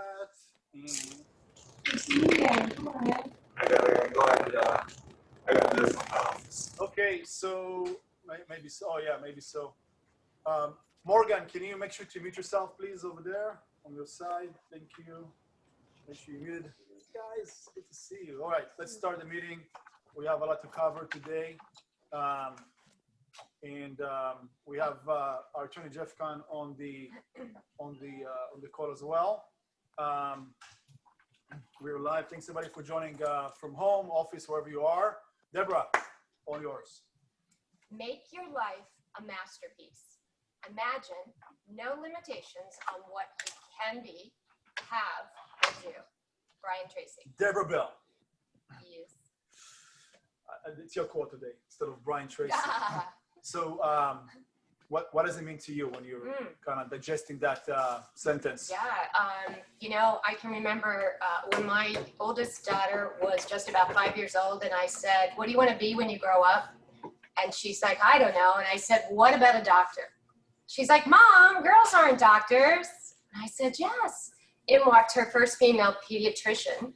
that. And I gotta go ahead. I gotta do this in my office. okay, so maybe so. Oh yeah, maybe so. Morgan, can you make sure to mute yourself, please, over there on your side? Thank you. Make sure you're muted. Guys, good to see you. All right, let's start the meeting. We have a lot to cover today. We have our attorney Jeff Kahn on the call as well. We're live. Thanks everybody for joining from home, office, wherever you are. Deborah, all yours. Make your life a masterpiece. Imagine no limitations on what you can be, have, or do. Brian Tracy. Deborah Bell. Yes. It's your call today instead of Brian Tracy. So, what does it mean to you when you're kind of digesting that sentence? Yeah, you know, I can remember when my oldest daughter was just about 5 years old, and I said, "What do you want to be when you grow up?" And she's like, "I don't know." And I said, "What about a doctor?" She's like, "Mom, girls aren't doctors." And I said, "Yes." In walked her first female pediatrician,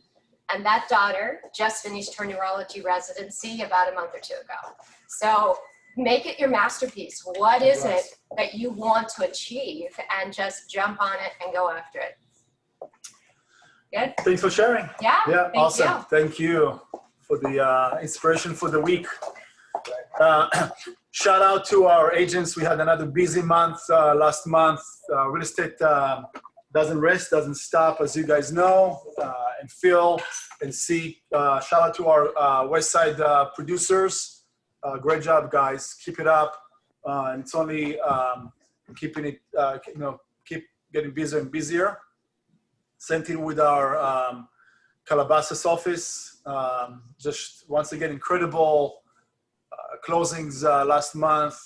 and that daughter just finished her neurology residency about a month or two ago. So make it your masterpiece. What is it that you want to achieve, and just jump on it and go after it. Good? Thanks for sharing. Yeah, awesome. you. Thank you for the inspiration for the week. Shout out to our agents. We had another busy month last month. Real estate doesn't rest, doesn't stop, as you guys know, and feel and see. Shout out to our West Side producers. Great job, guys. Keep it up. And it's only keeping it, keep getting busier and busier. Same thing with our Calabasas office. Just once again, incredible closings last month.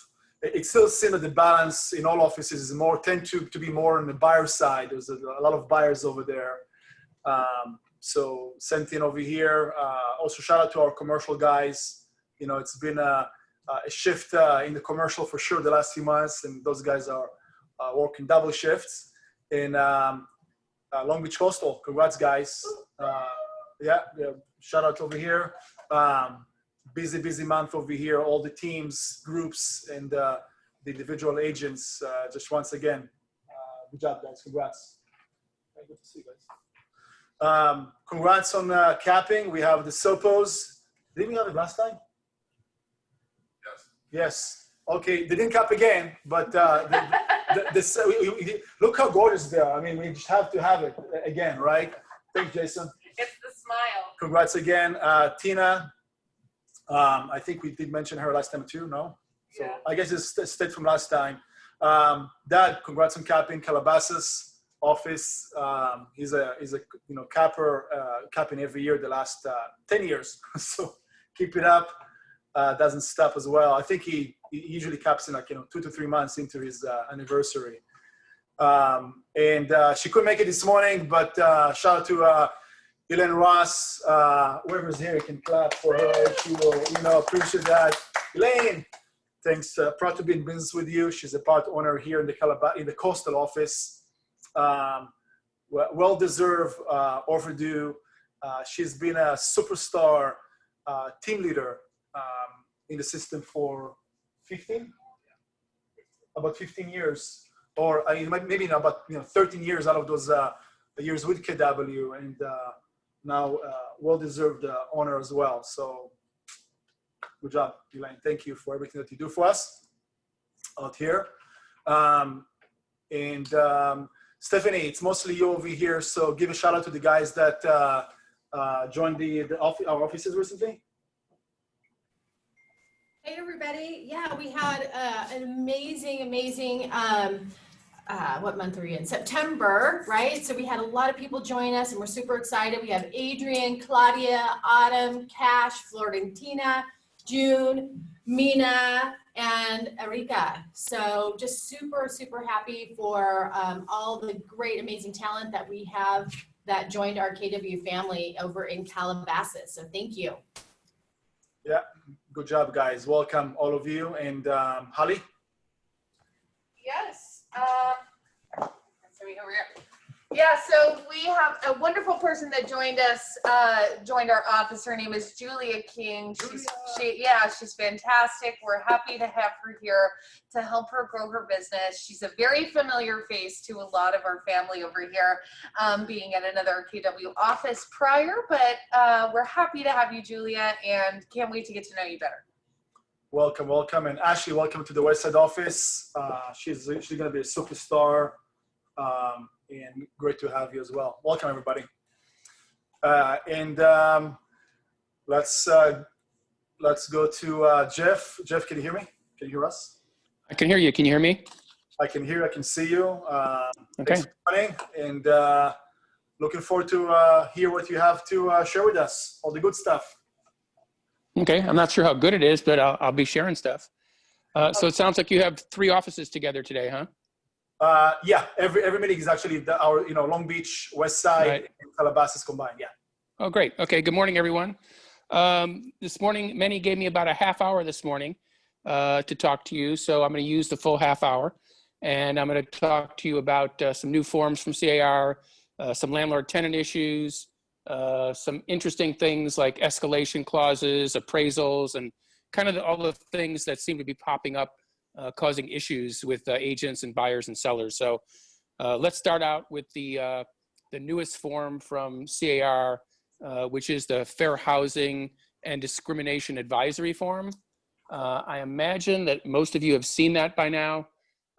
It still seems that the balance in all offices is more tend to be more on the buyer side. There's a lot of buyers over there. So same thing over here. Also shout out to our commercial guys. You know, it's been a shift in the commercial for sure the last few months, and those guys are working double shifts. In Long Beach Coastal, congrats guys. Yeah, shout out over here. Busy month over here. All the teams, groups, and the individual agents. Just once again, good job guys. Congrats. Very good to see you guys. Congrats on capping. We have the SOPOs. Did we have it last time? Yes. Okay. They didn't cap again, but look how gorgeous they are. I mean, we just have to have it again, right? Thanks, Jason. It's the smile. Congrats again, Tina. I think we did mention her last time too. No. So yeah. I guess it's stayed from last time. Dad, congrats on capping Calabasas office. He's a capper, capping every year the last 10 years. So keep it up. Doesn't stop as well. I think he usually caps in 2 to 3 months into his anniversary. And she couldn't make it this morning, but shout out to Elaine Ross. Whoever's here can clap for her. She will, appreciate that. Elaine, thanks. Proud to be in business with you. She's a part owner here in the coastal office. Well-deserved, overdue. She's been a superstar team leader in the system for about 15 years, or maybe about 13 years out of those years with KW, and now well-deserved honor as well. So good job, Elaine. Thank you for everything that you do for us out here. Stephanie, it's mostly you over here, so give a shout out to the guys that joined our offices recently. Hey everybody, yeah, we had an amazing, what month are we in? September, right? So we had a lot of people join us and we're super excited. We have Adrian, Claudia, Autumn, Cash, Florentina, June, Mina, and Erika. So just super happy for all the great, amazing talent that we have that joined our KW family over in Calabasas. So thank you. Yeah, good job, guys. Welcome, all of you. And Halley? Yes. Sorry, over here. Yeah, so we have a wonderful person that joined us, joined our office. Her name is Julia King. She's fantastic. We're happy to have her here to help her grow her business. She's a very familiar face to a lot of our family over here, being at another KW office prior, but we're happy to have you, Julia, and can't wait to get to know you better. Welcome, welcome. And Ashley, welcome to the West Side office. She's going to be a superstar. And great to have you as well. Welcome, everybody. Let's go to Jeff. Jeff, can you hear me? Can you hear us? I can hear you. Can you hear me? I can hear. I can see you. Okay. Thanks for joining, and looking forward to hear what you have to share with us. All the good stuff. Okay. I'm not sure how good it is, but I'll be sharing stuff. So it sounds like you have 3 offices together today, huh? Yeah, every meeting is actually our Long Beach, West Side, Right. and Calabasas combined. Yeah. Oh, great. Okay. Good morning, everyone. This morning, Meny gave me about a half hour this morning to talk to you. So I'm going to use the full half hour, and I'm going to talk to you about some new forms from CAR, some landlord-tenant issues, some interesting things like escalation clauses, appraisals, and kind of all the things that seem to be popping up, causing issues with agents and buyers and sellers. So let's start out with the newest form from CAR, which is the Fair Housing and Discrimination Advisory Form. I imagine that most of you have seen that by now.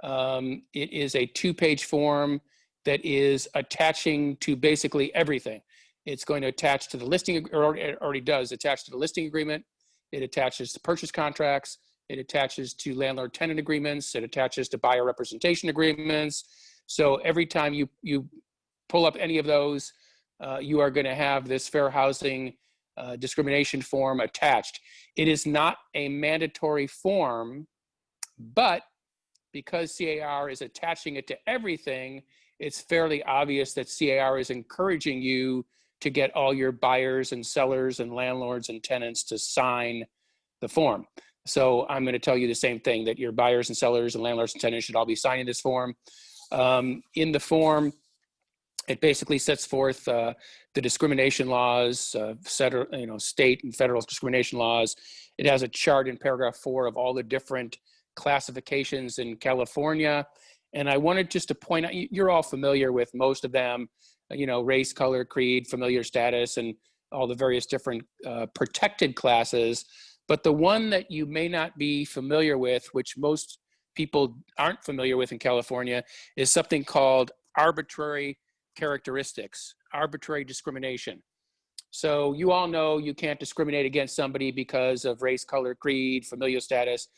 It is a 2-page form that is attaching to basically everything. It's going to attach to the listing, or it already does attach to the listing agreement. It attaches to purchase contracts. It attaches to landlord-tenant agreements. It attaches to buyer representation agreements. So every time you pull up any of those, you are going to have this fair housing discrimination form attached. It is not a mandatory form, but because CAR is attaching it to everything, it's fairly obvious that CAR is encouraging you to get all your buyers and sellers and landlords and tenants to sign the form. So I'm going to tell you the same thing, that your buyers and sellers and landlords and tenants should all be signing this form. In the form, it basically sets forth the discrimination laws, state and federal discrimination laws. It has a chart in paragraph 4 of all the different classifications in California. And I wanted just to point out, you're all familiar with most of them, race, color, creed, familiar status, and all the various different protected classes. But the one that you may not be familiar with, which most people aren't familiar with in California, is something called arbitrary characteristics, arbitrary discrimination. So you all know you can't discriminate against somebody because of race, color, creed, familial status.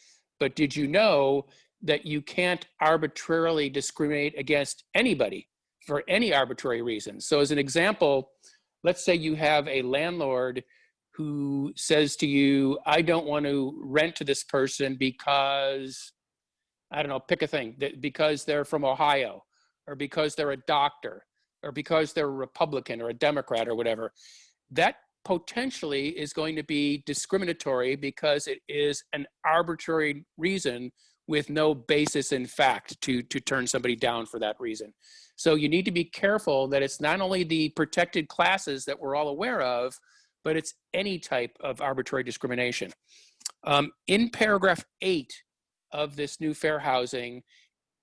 But did you know that you can't arbitrarily discriminate against anybody for any arbitrary reason? So as an example, let's say you have a landlord who says to you, I don't want to rent to this person because, I don't know, pick a thing, because they're from Ohio, or because they're a doctor, or because they're a Republican or a Democrat or whatever. That potentially is going to be discriminatory because it is an arbitrary reason with no basis in fact to turn somebody down for that reason. So you need to be careful that it's not only the protected classes that we're all aware of, but it's any type of arbitrary discrimination. In paragraph 8 of this new fair housing,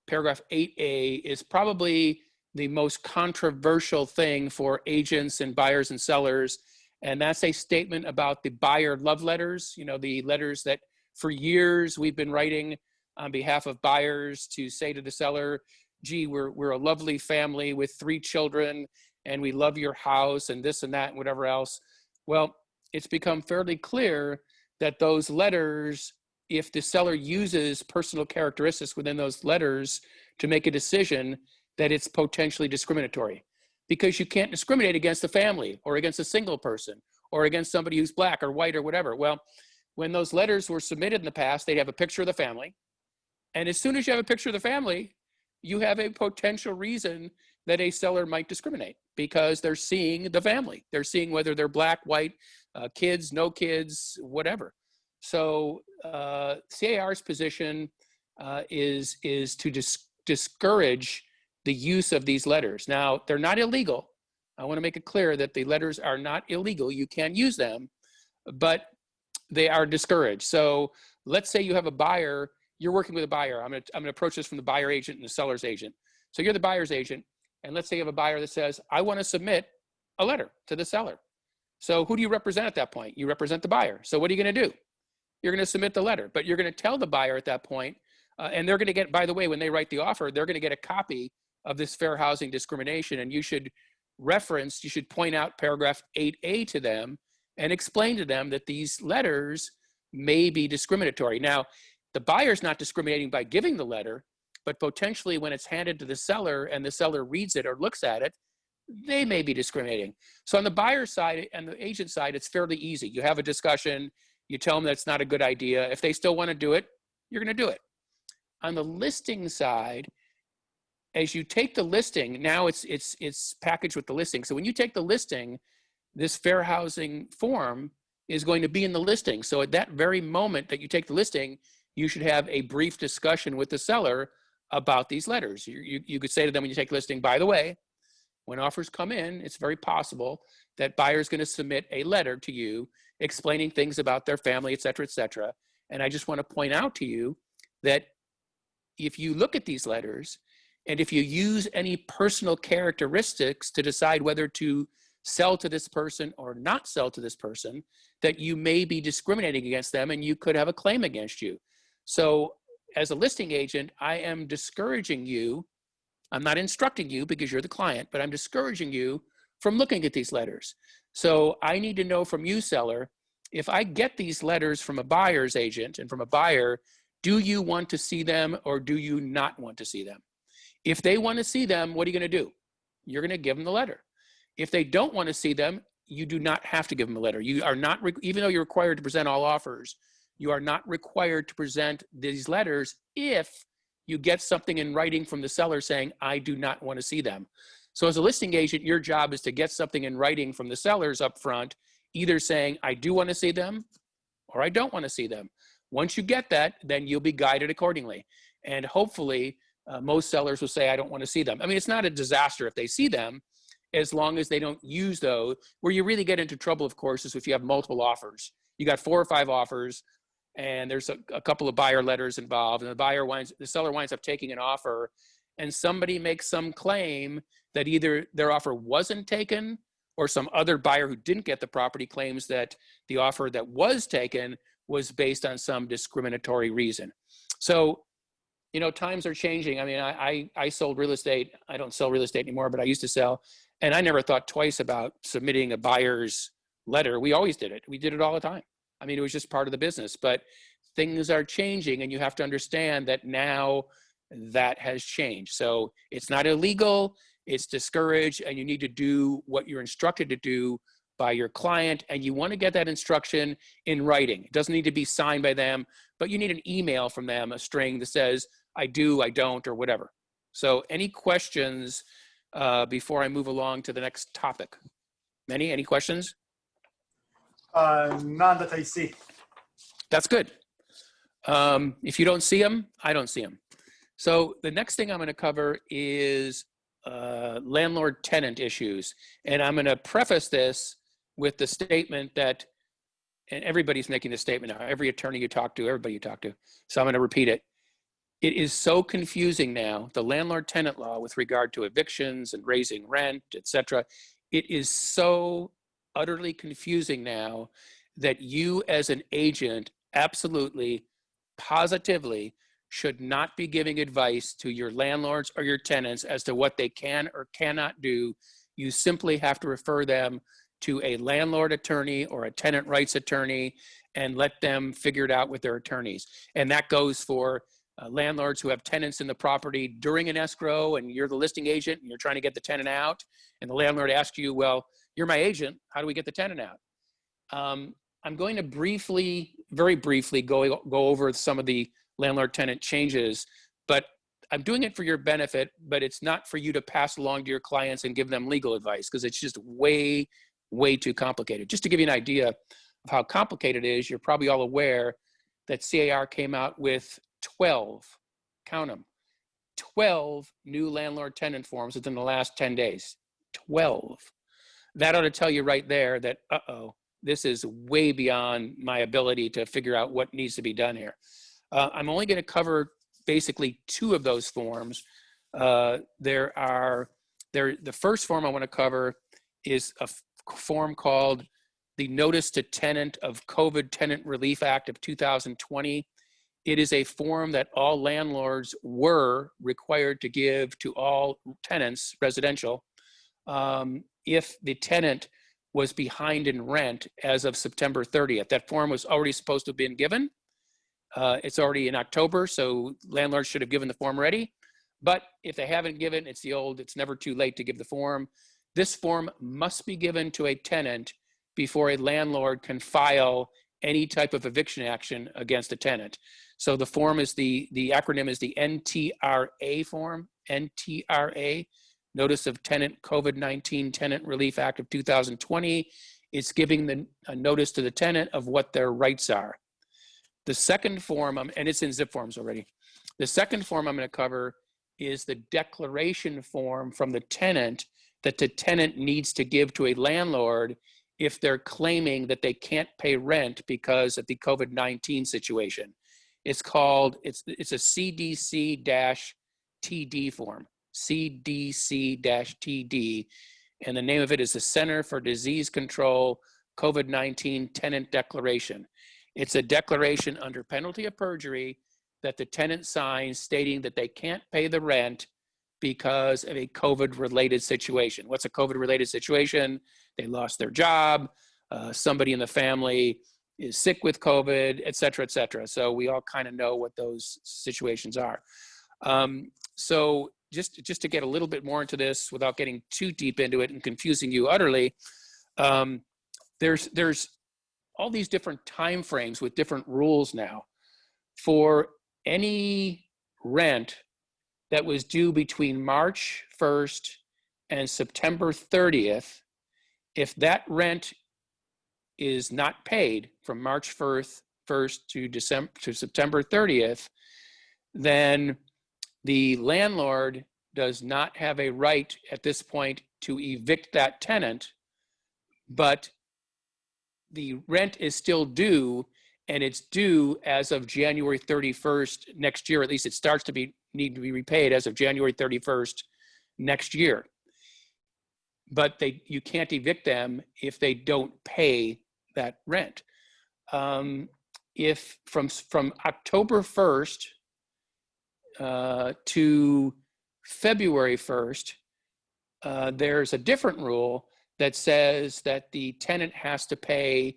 paragraph 8A is probably the most controversial thing for agents and buyers and sellers. And that's a statement about the buyer love letters, the letters that for years we've been writing on behalf of buyers to say to the seller, gee, we're a lovely family with 3 children, and we love your house and this and that and whatever else. Well, it's become fairly clear that those letters, if the seller uses personal characteristics within those letters to make a decision, that it's potentially discriminatory, because you can't discriminate against a family or against a single person or against somebody who's black or white or whatever. Well, when those letters were submitted in the past, they'd have a picture of the family. And as soon as you have a picture of the family, you have a potential reason that a seller might discriminate, because they're seeing the family. They're seeing whether they're black, white, kids, no kids, whatever. So CAR's position is to discourage the use of these letters. Now, they're not illegal. I want to make it clear that the letters are not illegal. You can use them, but they are discouraged. So let's say you have a buyer, you're working with a buyer. I'm gonna approach this from the buyer agent and the seller's agent. So you're the buyer's agent, and let's say you have a buyer that says, I want to submit a letter to the seller. So who do you represent at that point? You represent the buyer. So what are you going to do? You're going to submit the letter, but you're going to tell the buyer at that point, and they're going to get, by the way, when they write the offer, they're going to get a copy of this fair housing discrimination, and you should point out paragraph 8A to them and explain to them that these letters may be discriminatory. Now, the buyer's not discriminating by giving the letter, but potentially when it's handed to the seller and the seller reads it or looks at it, they may be discriminating. So on the buyer side and the agent side, it's fairly easy. You have a discussion, you tell them that's not a good idea. If they still want to do it, you're going to do it. On the listing side, as you take the listing, now it's packaged with the listing. So when you take the listing, this fair housing form is going to be in the listing. So at that very moment that you take the listing, you should have a brief discussion with the seller about these letters. You could say to them when you take the listing, by the way, when offers come in, it's very possible that buyer's going to submit a letter to you explaining things about their family, et cetera, et cetera. And I just want to point out to you that if you look at these letters and if you use any personal characteristics to decide whether to sell to this person or not sell to this person, that you may be discriminating against them and you could have a claim against you. So as a listing agent, I am discouraging you. I'm not instructing you because you're the client, but I'm discouraging you from looking at these letters. So I need to know from you, seller, if I get these letters from a buyer's agent and from a buyer, do you want to see them or do you not want to see them? If they want to see them, what are you going to do? You're going to give them the letter. If they don't want to see them, you do not have to give them a letter. You are not, even though you're required to present all offers, you are not required to present these letters if you get something in writing from the seller saying, I do not want to see them. So as a listing agent, your job is to get something in writing from the sellers up front, either saying, I do want to see them or I don't want to see them. Once you get that, then you'll be guided accordingly. And hopefully, most sellers will say, I don't want to see them. I mean, it's not a disaster if they see them, as long as they don't use those. Where you really get into trouble, of course, is if you have multiple offers. You got 4 or 5 offers, and there's a couple of buyer letters involved, and the seller winds up taking an offer, and somebody makes some claim that either their offer wasn't taken or some other buyer who didn't get the property claims that the offer that was taken was based on some discriminatory reason. So, you know, times are changing. I mean, I sold real estate. I don't sell real estate anymore, but I used to sell. And I never thought twice about submitting a buyer's letter. We always did it. We did it all the time. I mean, it was just part of the business. But things are changing, and you have to understand that now that has changed. So it's not illegal. It's discouraged, and you need to do what you're instructed to do by your client, and you want to get that instruction in writing. It doesn't need to be signed by them, but you need an email from them, a string that says, I do, I don't, or whatever. So any questions before I move along to the next topic? Meny, any questions? None that I see. That's good. If you don't see them, I don't see them. So the next thing I'm going to cover is landlord-tenant issues. And I'm going to preface this with the statement that, and everybody's making this statement now, every attorney you talk to, everybody you talk to, so I'm going to repeat it. It is so confusing now, the landlord-tenant law with regard to evictions and raising rent, et cetera. It is so utterly confusing now that you as an agent absolutely, positively should not be giving advice to your landlords or your tenants as to what they can or cannot do. You simply have to refer them to a landlord attorney or a tenant rights attorney and let them figure it out with their attorneys. And that goes for landlords who have tenants in the property during an escrow, and you're the listing agent and you're trying to get the tenant out, and the landlord asks you, well, you're my agent, how do we get the tenant out? I'm going to very briefly go over some of the landlord-tenant changes, but I'm doing it for your benefit, but it's not for you to pass along to your clients and give them legal advice, because it's just way, way too complicated. Just to give you an idea of how complicated it is, you're probably all aware that CAR came out with 12, count them, 12 new landlord tenant forms within the last 10 days. 12. That ought to tell you right there that, uh-oh, this is way beyond my ability to figure out what needs to be done here. I'm only going to cover basically 2 of those forms. The first form I want to cover is a form called the Notice to Tenant of COVID Tenant Relief Act of 2020. It is a form that all landlords were required to give to all tenants, residential, if the tenant was behind in rent as of September 30th. That form was already supposed to have been given. It's already in October, so landlords should have given the form already. But if they haven't given, it's the old, it's never too late to give the form. This form must be given to a tenant before a landlord can file any type of eviction action against a tenant. So the form is the acronym is the NTRA form, NTRA, Notice of Tenant COVID-19 Tenant Relief Act of 2020. It's giving a notice to the tenant of what their rights are. The second form, and it's in zip forms already. The second form I'm going to cover is the declaration form from the tenant that the tenant needs to give to a landlord if they're claiming that they can't pay rent because of the COVID-19 situation. It's called, it's a CDC-TD form, CDC-TD, and the name of it is the Center for Disease Control COVID-19 Tenant Declaration. It's a declaration under penalty of perjury that the tenant signs stating that they can't pay the rent because of a COVID-related situation. What's a COVID-related situation? They lost their job, somebody in the family is sick with COVID, et cetera, et cetera. So we all kind of know what those situations are. So just to get a little bit more into this without getting too deep into it and confusing you utterly, there's all these different time frames with different rules now. For any rent that was due between March 1st and September 30th, if that rent is not paid from March 1st to September 30th, then the landlord does not have a right at this point to evict that tenant, but the rent is still due, and it's due as of January 31st next year. At least it starts to need to be repaid as of January 31st next year. But you can't evict them if they don't pay that rent. If from October 1st to February 1st, there's a different rule that says that the tenant has to pay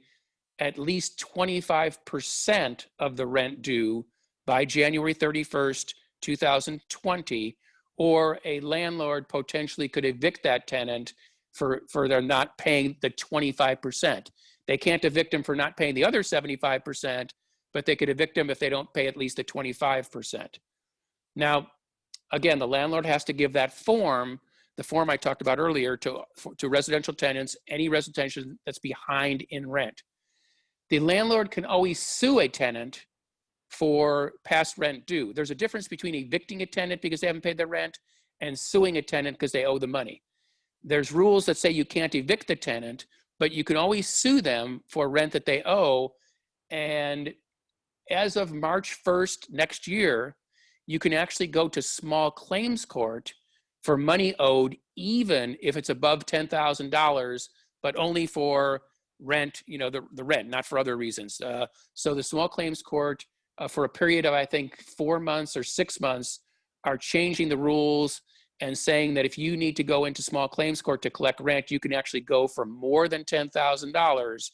at least 25% of the rent due by January 31st, 2020, or a landlord potentially could evict that tenant for their not paying the 25%. They can't evict them for not paying the other 75%, but they could evict them if they don't pay at least the 25%. Now, again, the landlord has to give that form, the form I talked about earlier, to residential tenants, any residential that's behind in rent. The landlord can always sue a tenant for past rent due. There's a difference between evicting a tenant because they haven't paid their rent and suing a tenant because they owe the money. There's rules that say you can't evict the tenant, but you can always sue them for rent that they owe. And as of March 1st next year, you can actually go to small claims court for money owed, even if it's above $10,000, but only for rent, the rent, not for other reasons. So the small claims court, for a period of, I think, 4 months or 6 months, are changing the rules and saying that if you need to go into small claims court to collect rent, you can actually go for more than $10,000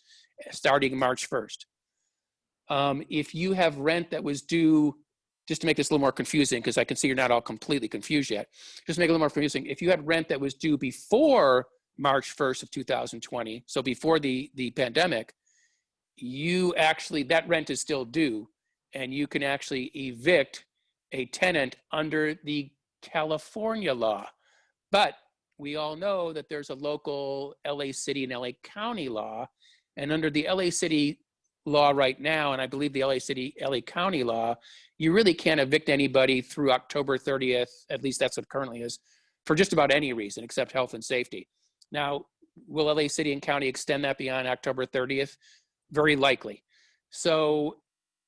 starting March 1st. If you have rent that was due, just to make this a little more confusing, because I can see you're not all completely confused yet, just to make it a little more confusing, if you had rent that was due before March 1st of 2020, so before the pandemic, that rent is still due, and you can actually evict a tenant under the California law. But we all know that there's a local LA City and LA County law, and under the LA City law right now, and I believe the LA County law, you really can't evict anybody through October 30th, at least that's what it currently is, for just about any reason except health and safety. Now, will LA City and County extend that beyond October 30th? Very likely. So,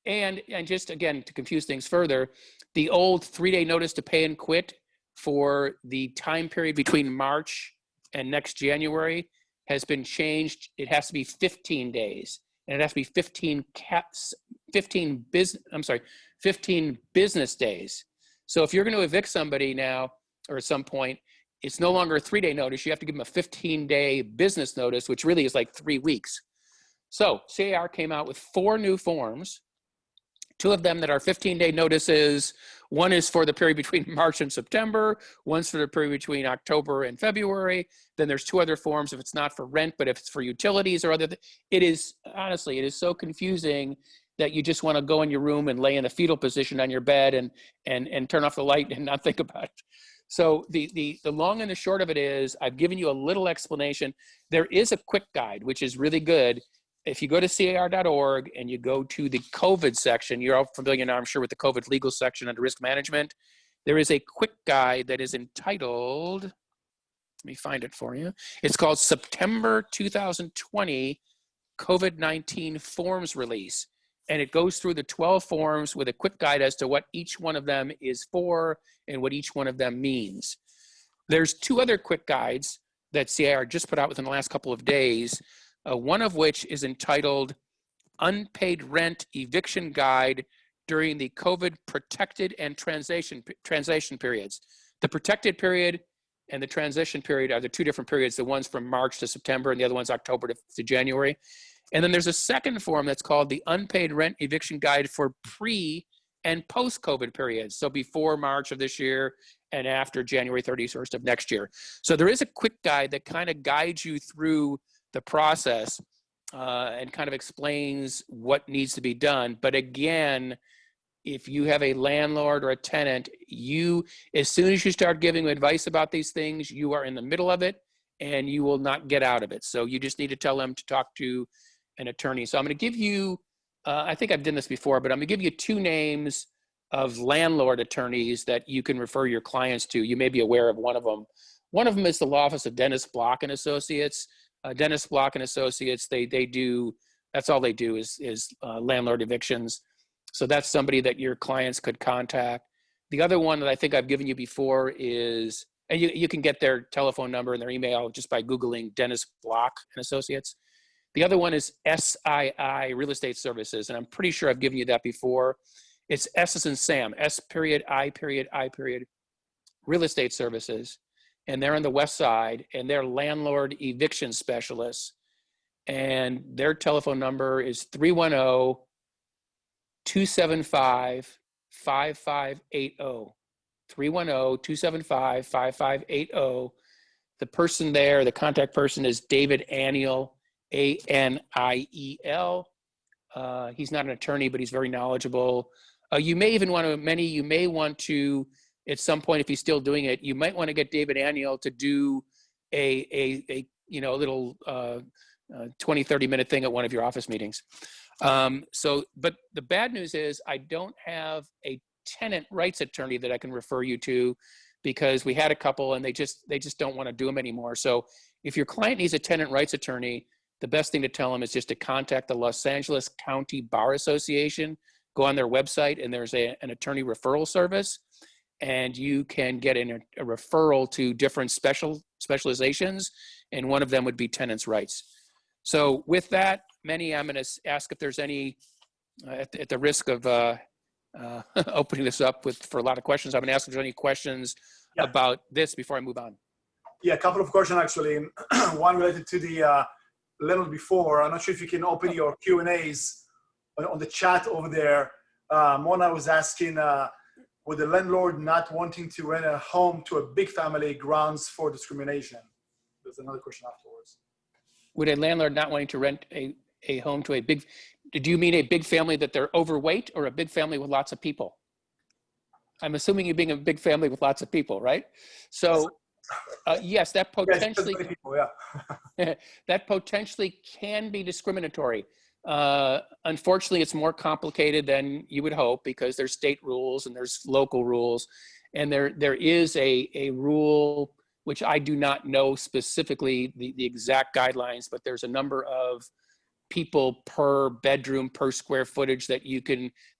and just again, to confuse things further, the old 3-day notice to pay and quit for the time period between March and next January has been changed. It has to be 15 days, and it has to be 15 business days. So if you're going to evict somebody now or at some point, it's no longer a 3-day notice. You have to give them a 15-day business notice, which really is like 3 weeks. So CAR came out with 4 new forms. 2 of them that are 15-day notices. One is for the period between March and September. One's for the period between October and February. Then there's 2 other forms if it's not for rent, but if it's for utilities or other. It is, honestly, it is so confusing that you just want to go in your room and lay in a fetal position on your bed and turn off the light and not think about it. So the long and the short of it is, I've given you a little explanation. There is a quick guide, which is really good. If you go to car.org and you go to the COVID section, you're all familiar now, I'm sure, with the COVID legal section under risk management. There is a quick guide that is entitled, let me find it for you. It's called September 2020 COVID-19 Forms Release. And it goes through the 12 forms with a quick guide as to what each one of them is for and what each one of them means. There's 2 other quick guides that CIR just put out within the last couple of days. One of which is entitled Unpaid Rent Eviction Guide During the COVID Protected and Transition Periods. The protected period and the transition period are the 2 different periods. The one's from March to September and the other one's October to January. And then there's a second form that's called the Unpaid Rent Eviction Guide for pre and post-COVID periods. So before March of this year and after January 31st of next year. So there is a quick guide that kind of guides you through the process and kind of explains what needs to be done. But again, if you have a landlord or a tenant, as soon as you start giving advice about these things, you are in the middle of it and you will not get out of it. So you just need to tell them to talk to an attorney. So I'm going to give you, I think I've done this before, but I'm going to give you 2 names of landlord attorneys that you can refer your clients to. You may be aware of one of them. One of them is the law office of Dennis Block and Associates. Dennis Block and Associates, they do, that's all they do is landlord evictions. So that's somebody that your clients could contact. The other one that I think I've given you before is, and you can get their telephone number and their email just by Googling Dennis Block and Associates. The other one is SII Real Estate Services, and I'm pretty sure I've given you that before. It's S as in Sam, S.I. Real Estate Services. And they're on the west side, and they're landlord eviction specialists. And their telephone number is 310-275-5580. 310-275-5580. The person there, the contact person is David Aniel, A-N-I-E-L. He's not an attorney, but he's very knowledgeable. You may even want to, Meny, you may want to, at some point, if he's still doing it, you might want to get David Aniel to do a little 20, 30-minute thing at one of your office meetings. But the bad news is I don't have a tenant rights attorney that I can refer you to, because we had a couple and they just don't want to do them anymore. So if your client needs a tenant rights attorney, the best thing to tell them is just to contact the Los Angeles County Bar Association. Go on their website and there's an attorney referral service, and you can get a referral to different specializations, and one of them would be tenants' rights. So with that, Meny, I'm going to ask if there's any, at the risk of opening this up for a lot of questions, I'm going to ask if there's any questions about this before I move on. Yeah, a couple of questions actually. One related to the level before. I'm not sure if you can open your Q&As on the chat over there. Mona was asking, would the landlord not wanting to rent a home to a big family grounds for discrimination? There's another question afterwards. Would a landlord not wanting to rent a home to a big, do you mean a big family that they're overweight, or a big family with lots of people? I'm assuming you being a big family with lots of people, right? So yes, that potentially, yes, people, yeah. that potentially can be discriminatory. Unfortunately, it's more complicated than you would hope because there's state rules and there's local rules. And there is a rule, which I do not know specifically the exact guidelines, but there's a number of people per bedroom per square footage that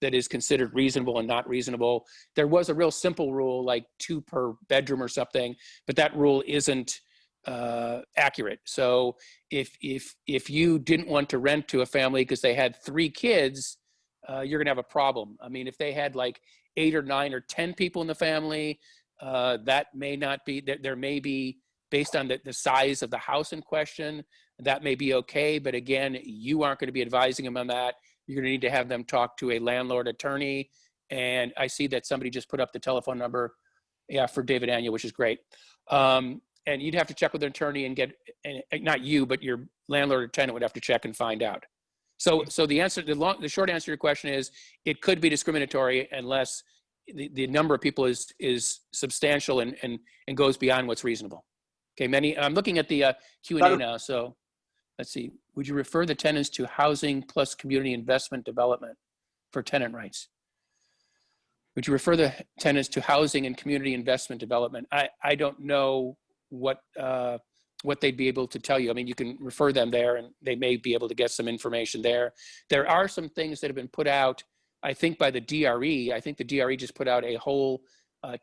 is considered reasonable and not reasonable. There was a real simple rule like 2 per bedroom or something, but that rule isn't accurate. So if you didn't want to rent to a family because they had 3 kids, you're gonna have a problem. I mean, if they had like 8 or 9 or 10 people in the family, that may not be, there may be, based on the size of the house in question, that may be okay. But again, you aren't going to be advising them on that. You're going to need to have them talk to a landlord attorney. And I see that somebody just put up the telephone number, yeah, for David Anya, which is great. And you'd have to check with an attorney and and not you, but your landlord or tenant would have to check and find out. So the short answer to your question is it could be discriminatory unless the number of people is substantial and goes beyond what's reasonable. Okay, Meny, I'm looking at the Q&A now. So let's see. Would you refer the tenants to housing plus community investment development for tenant rights? Would you refer the tenants to housing and community investment development? I don't know what they'd be able to tell you. I mean, you can refer them there and they may be able to get some information there. There are some things that have been put out, I think, by the DRE. I think the DRE just put out a whole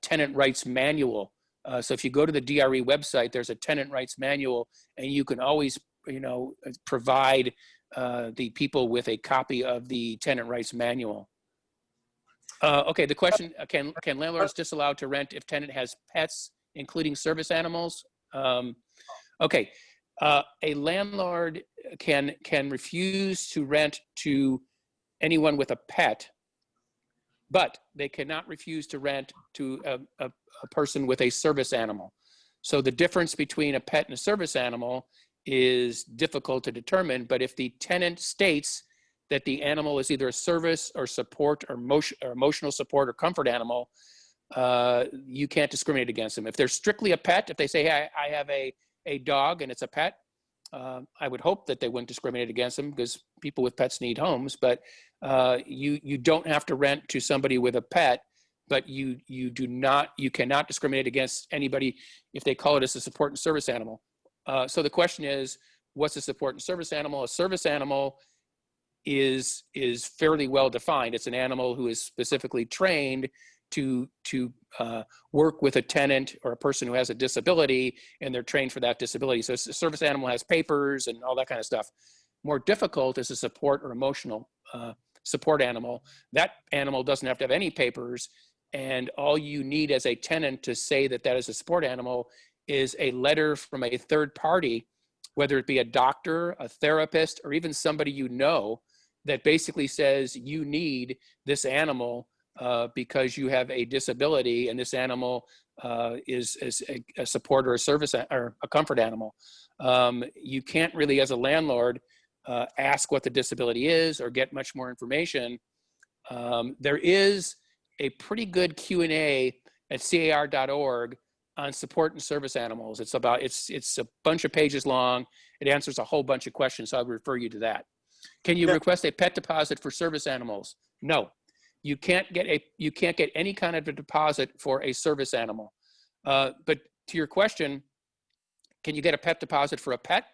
tenant rights manual. So if you go to the DRE website, there's a tenant rights manual, and you can always, provide the people with a copy of the tenant rights manual. Okay, the question, can landlords disallow to rent if tenant has pets, including service animals? Okay, a landlord can refuse to rent to anyone with a pet, but they cannot refuse to rent to a person with a service animal. So the difference between a pet and a service animal is difficult to determine, but if the tenant states that the animal is either a service or support or emotional support or comfort animal, you can't discriminate against them. If they're strictly a pet, if they say, hey, I have a dog and it's a pet, I would hope that they wouldn't discriminate against them because people with pets need homes, but you don't have to rent to somebody with a pet, but you cannot discriminate against anybody if they call it as a support and service animal. So the question is, what's a support and service animal? A service animal is fairly well defined. It's an animal who is specifically trained to work with a tenant or a person who has a disability, and they're trained for that disability. So a service animal has papers and all that kind of stuff. More difficult is a support or emotional support animal. That animal doesn't have to have any papers, and all you need as a tenant to say that that is a support animal is a letter from a third party, whether it be a doctor, a therapist, or even somebody you know, that basically says you need this animal because you have a disability, and this animal is a support or a service or a comfort animal. You can't really, as a landlord, ask what the disability is or get much more information. There is a pretty good Q&A at car.org on support and service animals. It's a bunch of pages long. It answers a whole bunch of questions, so I would refer you to that. Can you request a pet deposit for service animals? No. You can't get any kind of a deposit for a service animal. But to your question, can you get a pet deposit for a pet?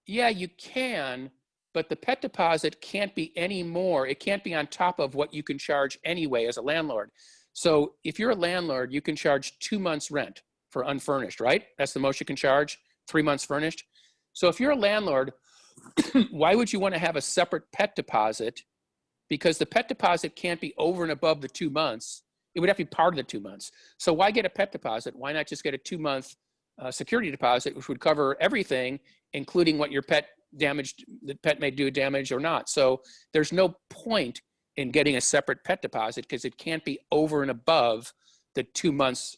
Yeah, you can, but the pet deposit can't be any more. It can't be on top of what you can charge anyway as a landlord. So if you're a landlord, you can charge 2 months rent for unfurnished, right? That's the most you can charge, 3 months furnished. So if you're a landlord, why would you want to have a separate pet deposit? Because the pet deposit can't be over and above the 2 months. It would have to be part of the 2 months. So why get a pet deposit? Why not just get a 2-month security deposit, which would cover everything, including what your pet damaged, the pet may do damage or not. So there's no point in getting a separate pet deposit because it can't be over and above the 2 months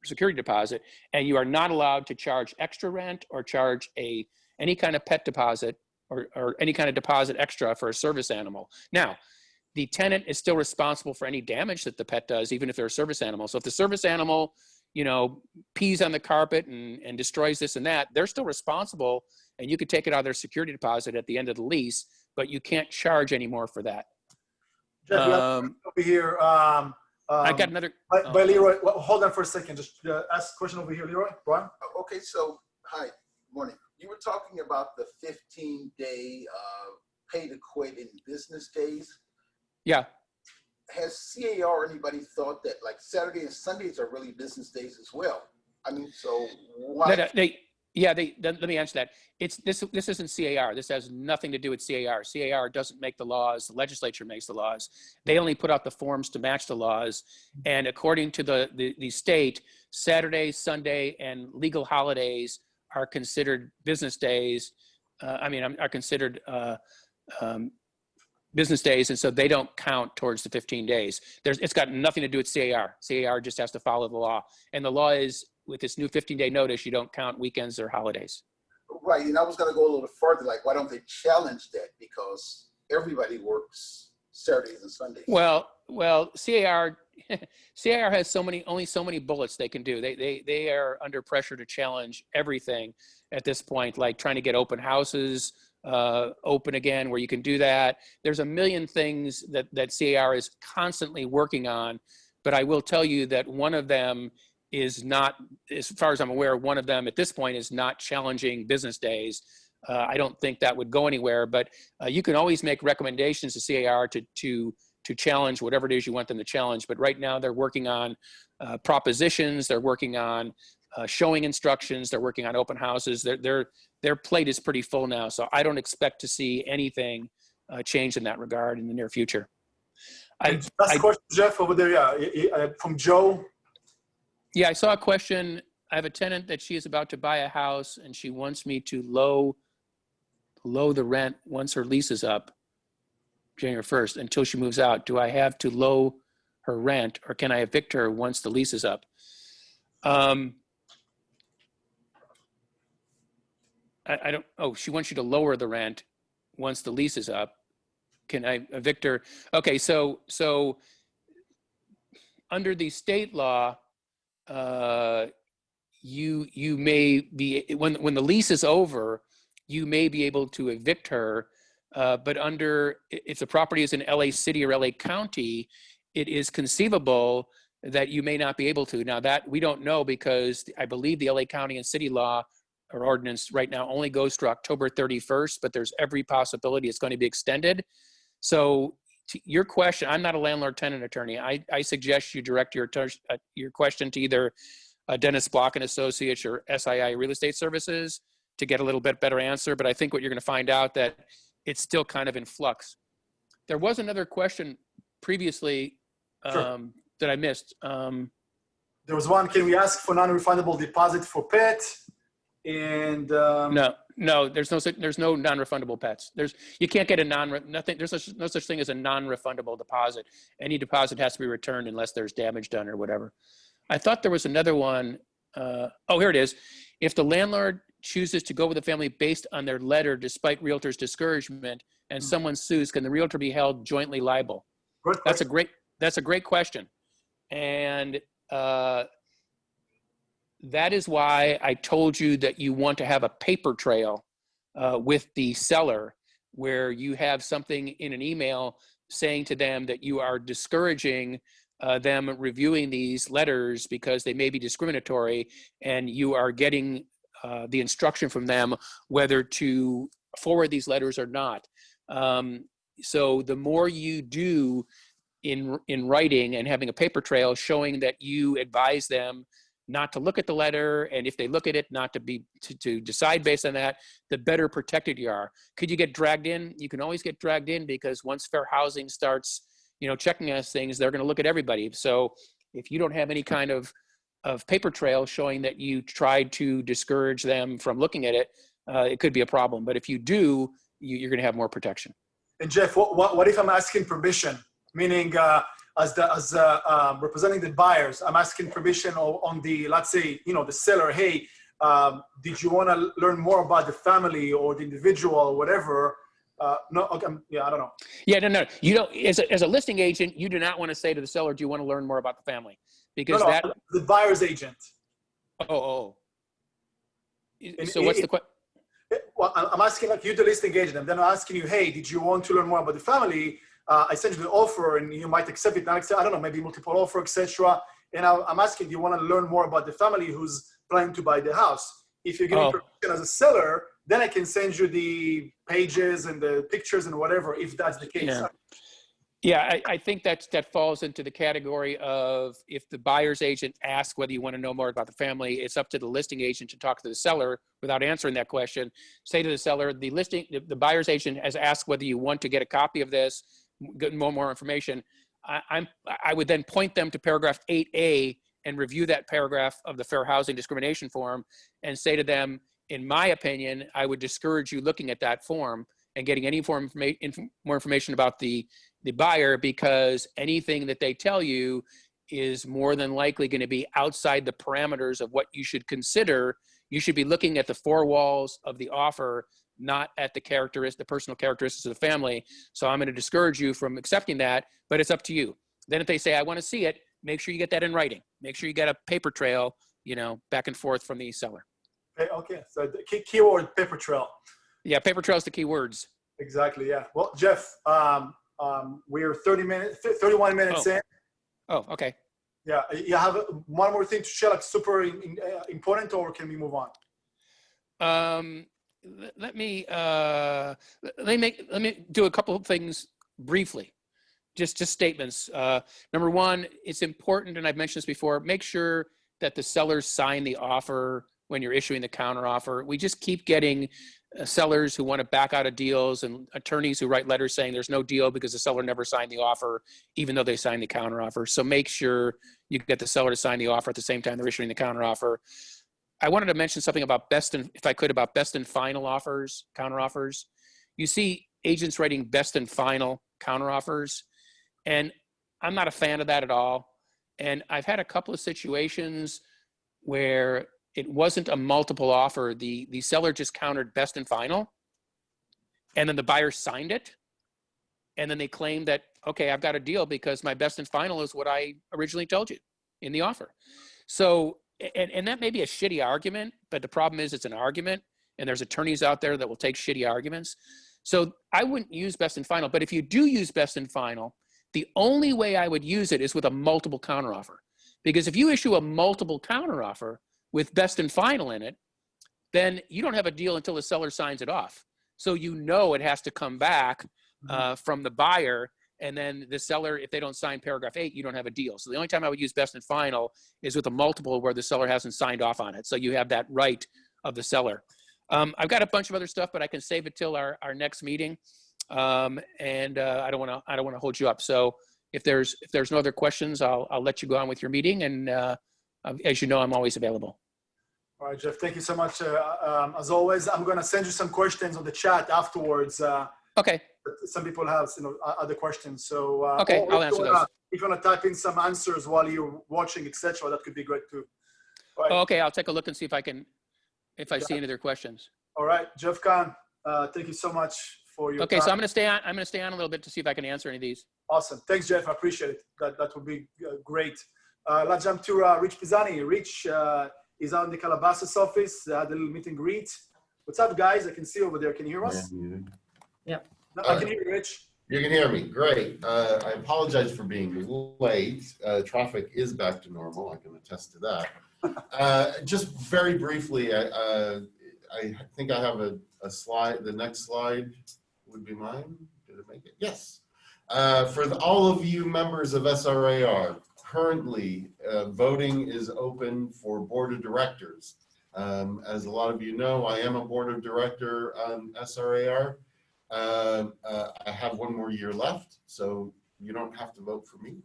security deposit. And you are not allowed to charge extra rent or charge any kind of pet deposit or any kind of deposit extra for a service animal. Now, the tenant is still responsible for any damage that the pet does, even if they're a service animal. So if the service animal, pees on the carpet and destroys this and that, they're still responsible, and you could take it out of their security deposit at the end of the lease, but you can't charge anymore for that. Jeff, we have over here. I got another. By Leroy, well, hold on for a second. Just ask a question over here, Leroy. Brian? Okay, so, hi, morning. You were talking about the 15-day pay to quit in business days. Yeah. Has CAR or anybody thought that like Saturday and Sundays are really business days as well? I mean, so why? Let me answer that. This isn't CAR. This has nothing to do with CAR. CAR doesn't make the laws. The legislature makes the laws. They only put out the forms to match the laws. And according to the state, Saturday, Sunday, and legal holidays are considered business days. Are considered business days, and so they don't count towards the 15 days. It's got nothing to do with CAR. CAR just has to follow the law. And the law is, with this new 15-day notice, you don't count weekends or holidays. Right, and I was going to go a little further, like why don't they challenge that? Because everybody works Saturdays and Sundays. Well, CAR has only so many bullets they can do. They are under pressure to challenge everything at this point, like trying to get open houses open again, where you can do that. There's a million things that CAR is constantly working on, but I will tell you that one of them is not, as far as I'm aware, one of them at this point is not challenging business days. I don't think that would go anywhere, but you can always make recommendations to CAR to challenge whatever it is you want them to challenge. But right now they're working on propositions, they're working on showing instructions, they're working on open houses. Their plate is pretty full now, so I don't expect to see anything change in that regard in the near future. Last question, Jeff, over there, yeah, from Joe. Yeah, I saw a question. I have a tenant that she is about to buy a house, and she wants me to low the rent once her lease is up, January 1st, until she moves out. Do I have to low her rent, or can I evict her once the lease is up? I don't, oh, she wants you to lower the rent once the lease is up. Can I evict her? Okay, so under the state law, you may be, when the lease is over, you may be able to evict her, but if the property is in LA City or LA County, it is conceivable that you may not be able to. Now that we don't know, because I believe the LA County and city law or ordinance right now only goes to October 31st, but there's every possibility it's going to be extended. So to your question, I'm not a landlord tenant attorney. I suggest you direct your question to either Dennis Block and Associates or SII Real Estate Services to get a little bit better answer. But I think what you're going to find out that it's still kind of in flux. There was another question previously Sure. that I missed. There was one, can we ask for non-refundable deposit for pet? And No, there's no non-refundable pets. You can't get there's no such thing as a non-refundable deposit. Any deposit has to be returned unless there's damage done or whatever. I thought there was another one. Oh, here it is. If the landlord chooses to go with the family based on their letter despite realtor's discouragement and someone sues, can the realtor be held jointly liable? That's a great question. And that is why I told you that you want to have a paper trail with the seller, where you have something in an email saying to them that you are discouraging them reviewing these letters because they may be discriminatory, and you are getting the instruction from them whether to forward these letters or not. So the more you do in writing and having a paper trail showing that you advise them not to look at the letter, and if they look at it, not to decide based on that, the better protected you are. Could you get dragged in? You can always get dragged in, because once fair housing starts, checking us things, they're going to look at everybody. So if you don't have any kind of paper trail showing that you tried to discourage them from looking at it, it could be a problem. But if you do, you're going to have more protection. And Jeff, what if I'm asking permission? Meaning, as representing the buyers, I'm asking permission on the, let's say, the seller, hey, did you want to learn more about the family or the individual or whatever? No, okay, yeah, I don't know. Yeah, no. You don't, as a listing agent, you do not want to say to the seller, do you want to learn more about the family? Because the buyer's agent. Oh. So what's the question? Well, I'm asking like you, the listing agent, and then I'm asking you, hey, did you want to learn more about the family? I sent you the offer, and you might accept it, not accept. I don't know, maybe multiple offer, etc. And I'm asking, do you want to learn more about the family who's planning to buy the house? If you're getting permission as a seller, then I can send you the pages and the pictures and whatever, if that's the case. Yeah. Yeah, I think that falls into the category of if the buyer's agent asks whether you want to know more about the family, it's up to the listing agent to talk to the seller without answering that question. Say to the seller, the buyer's agent has asked whether you want to get a copy of this, get more information. I would then point them to paragraph 8A and review that paragraph of the Fair Housing Discrimination Form and say to them, in my opinion, I would discourage you looking at that form and getting any more information about the buyer, because anything that they tell you is more than likely going to be outside the parameters of what you should consider. You should be looking at the four walls of the offer, not at the personal characteristics of the family. So I'm going to discourage you from accepting that, but it's up to you. Then if they say, I want to see it, make sure you get that in writing. Make sure you get a paper trail, back and forth from the seller. Okay, so the keyword paper trail. Yeah, paper trail is the key words. Exactly, yeah. Well, Jeff, we're 31 minutes in. Oh, okay. Yeah, you have one more thing to share, like super important, or can we move on? Let me do a couple of things briefly, just statements. Number one, it's important, and I've mentioned this before, make sure that the sellers sign the offer when you're issuing the counter offer. We just keep getting sellers who want to back out of deals and attorneys who write letters saying there's no deal because the seller never signed the offer, even though they signed the counter offer. So make sure you get the seller to sign the offer at the same time they're issuing the counter offer. I wanted to mention something about best and final offers, counter offers. You see agents writing best and final counter offers, and I'm not a fan of that at all. And I've had a couple of situations where it wasn't a multiple offer. The seller just countered best and final, and then the buyer signed it. And then they claimed that, okay, I've got a deal because my best and final is what I originally told you in the offer. So, and that may be a shitty argument, but the problem is it's an argument, and there's attorneys out there that will take shitty arguments. So I wouldn't use best and final, but if you do use best and final, the only way I would use it is with a multiple counteroffer. Because if you issue a multiple counteroffer with best and final in it, then you don't have a deal until the seller signs it off. So it has to come back from the buyer, and then the seller, if they don't sign paragraph 8, you don't have a deal. So the only time I would use best and final is with a multiple where the seller hasn't signed off on it. So you have that right of the seller. I've got a bunch of other stuff, but I can save it till our next meeting. I don't want to hold you up. So if there's no other questions, I'll let you go on with your meeting. And as you know, I'm always available. All right, Jeff, thank you so much. As always, I'm going to send you some questions on the chat afterwards. Okay. Some people have other questions. So okay, I'll answer those. If you want to type in some answers while you're watching, etc., that could be great too. Right. Okay, I'll take a look and see if I see any other questions. All right, Jeff Kahn, thank you so much for your time. So I'm going to stay on. I'm going to stay on a little bit to see if I can answer any of these. Awesome, thanks, Jeff. I appreciate it. That would be great. Let's jump to Rich Pisani. Rich is out in the Calabasas office. Had a little meet and greet. What's up, guys? I can see over there. Can you hear us? Yep. No, I can hear you, Rich. You can hear me. Great. I apologize for being late. Traffic is back to normal. I can attest to that. Just very briefly, I think I have a slide. The next slide would be mine. Did it make it? Yes. For all of you members of SRAR, currently voting is open for board of directors. As a lot of you know, I am a board of director on SRAR. I have one more year left, so you don't have to vote for me.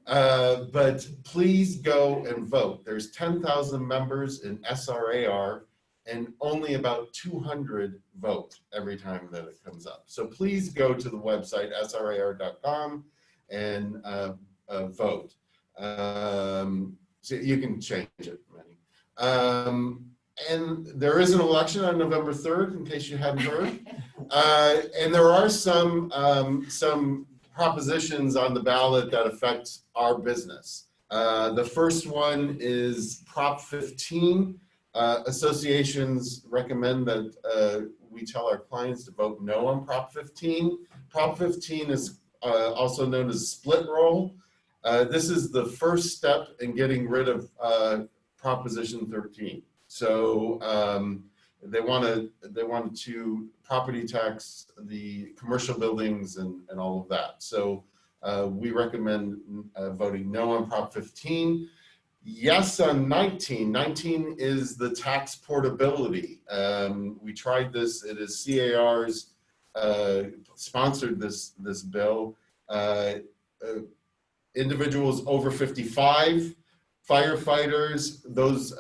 But please go and vote. There's 10,000 members in SRAR, and only about 200 vote every time that it comes up. So please go to the website, srar.com, and vote. So you can change it, Meny. And there is an election on November 3rd, in case you hadn't heard. And there are some propositions on the ballot that affect our business. The first one is Prop 15. Associations recommend that we tell our clients to vote no on Prop 15. Prop 15 is also known as split roll. This is the first step in getting rid of Proposition 13. So they want to property tax the commercial buildings and all of that. So we recommend voting no on Prop 15. Yes on 19. 19 is the tax portability. We tried this. It is CAR's sponsored this bill. Individuals over 55, firefighters, those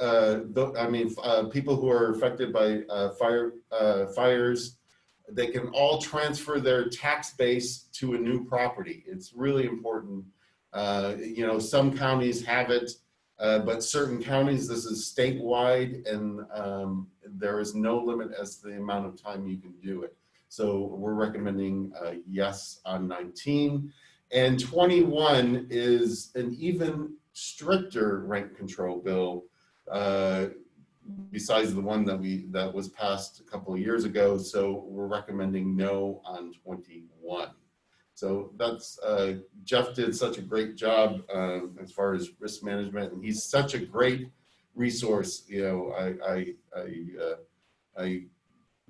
people who are affected by fires, they can all transfer their tax base to a new property. It's really important. You know, some counties have it, but certain counties, this is statewide, and there is no limit as to the amount of time you can do it. So we're recommending yes on 19. And 21 is an even stricter rent control bill, besides the one that was passed a couple of years ago. So we're recommending no on 21. So that's Jeff did such a great job as far as risk management, and he's such a great resource. You know, I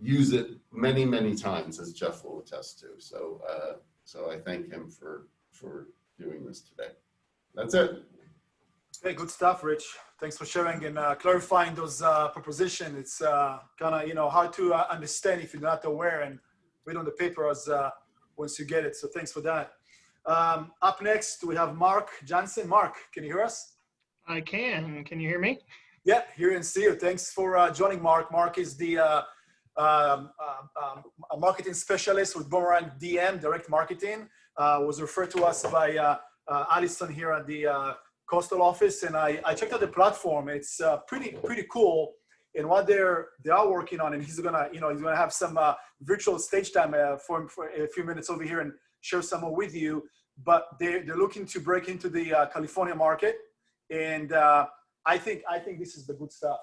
use it many times, as Jeff will attest to. So so I thank him for doing this today. That's it. Hey, good stuff, Rich. Thanks for sharing and clarifying those propositions. It's kind of, you know, hard to understand if you're not aware and read on the paper as once you get it. So thanks for that. Up next, we have Mark Johnson. Mark, can you hear us? I can. Can you hear me? Yeah, hear and see you. Thanks for joining, Mark. Mark is the a marketing specialist with Boomerang DM, direct marketing. Was referred to us by Allison here at the Coastal office, and I checked out the platform. It's pretty cool in what they are working on, and he's gonna have some virtual stage time for a few minutes over here and share some more with you. But they're looking to break into the California market, and I think this is the good stuff.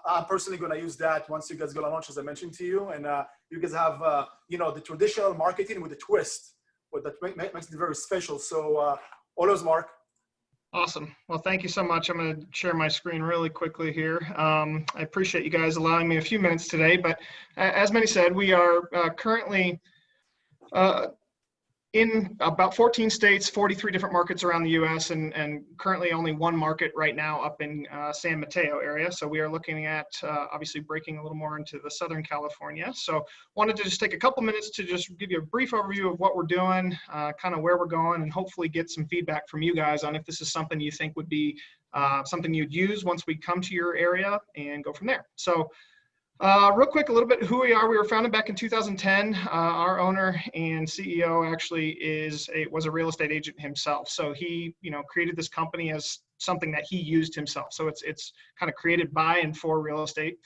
I'm personally going to use that once you guys go to launch, as I mentioned to you, and you guys have you know, the traditional marketing with a twist, but that makes it very special. So all those, Mark. Awesome. Well, thank you so much. I'm going to share my screen really quickly here. I appreciate you guys allowing me a few minutes today, but as Meny said, we are currently in about 14 states, 43 different markets around the U.S., and currently only one market right now up in San Mateo area. So we are looking at obviously breaking a little more into the Southern California. So wanted to just take a couple minutes to just give you a brief overview of what we're doing, kind of where we're going, and hopefully get some feedback from you guys on if this is something you think would be something you'd use once we come to your area, and go from there. So real quick, a little bit who we are. We were founded back in 2010. Our owner and CEO actually was a real estate agent himself. So he, you know, created this company as something that he used himself. So it's kind of created by and for real estate.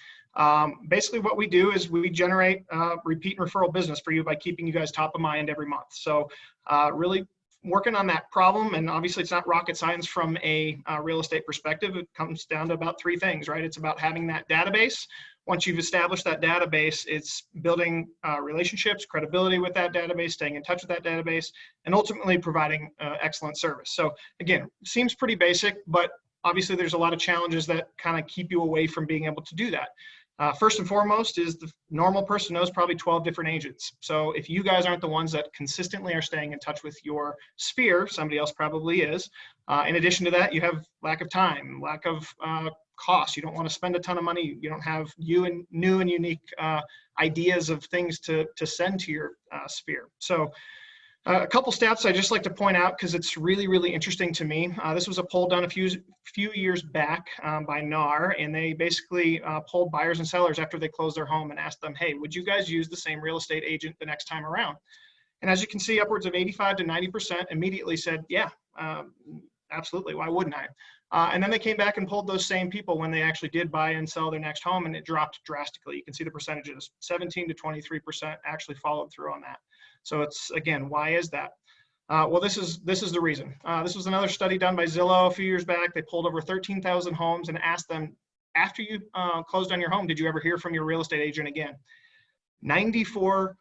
Basically what we do is we generate repeat and referral business for you by keeping you guys top of mind every month. So really working on that problem, and obviously it's not rocket science from a real estate perspective. It comes down to about three things, right? It's about having that database. Once you've established that database, it's building relationships, credibility with that database, staying in touch with that database, and ultimately providing excellent service. So again, seems pretty basic, but obviously there's a lot of challenges that kind of keep you away from being able to do that. First and foremost is the normal person knows probably 12 different agents. So if you guys aren't the ones that consistently are staying in touch with your sphere, somebody else probably is. In addition to that, you have lack of time, lack of cost. You don't want to spend a ton of money. You don't have new and unique ideas of things to send to your sphere. So a couple stats I just like to point out because it's really interesting to me. This was a poll done a few years back by NAR, and they basically polled buyers and sellers after they closed their home and asked them, hey, would you guys use the same real estate agent the next time around? And as you can see, upwards of 85 to 90% immediately said, yeah, absolutely, why wouldn't I? And then they came back and polled those same people when they actually did buy and sell their next home, and it dropped drastically. You can see the percentages, 17 to 23% actually followed through on that. So it's, again, why is that? Well, this is the reason. This was another study done by Zillow a few years back. They polled over 13,000 homes and asked them, after you closed on your home, did you ever hear from your real estate agent again? 94%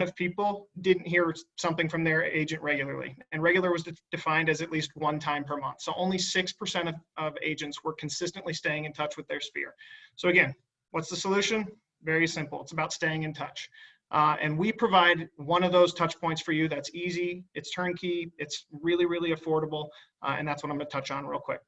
of people didn't hear something from their agent regularly. And regular was defined as at least one time per month. So only 6% of agents were consistently staying in touch with their sphere. So again, what's the solution? Very simple. It's about staying in touch. And we provide one of those touch points for you that's easy, it's turnkey, it's really, really affordable, and that's what I'm going to touch on real quick.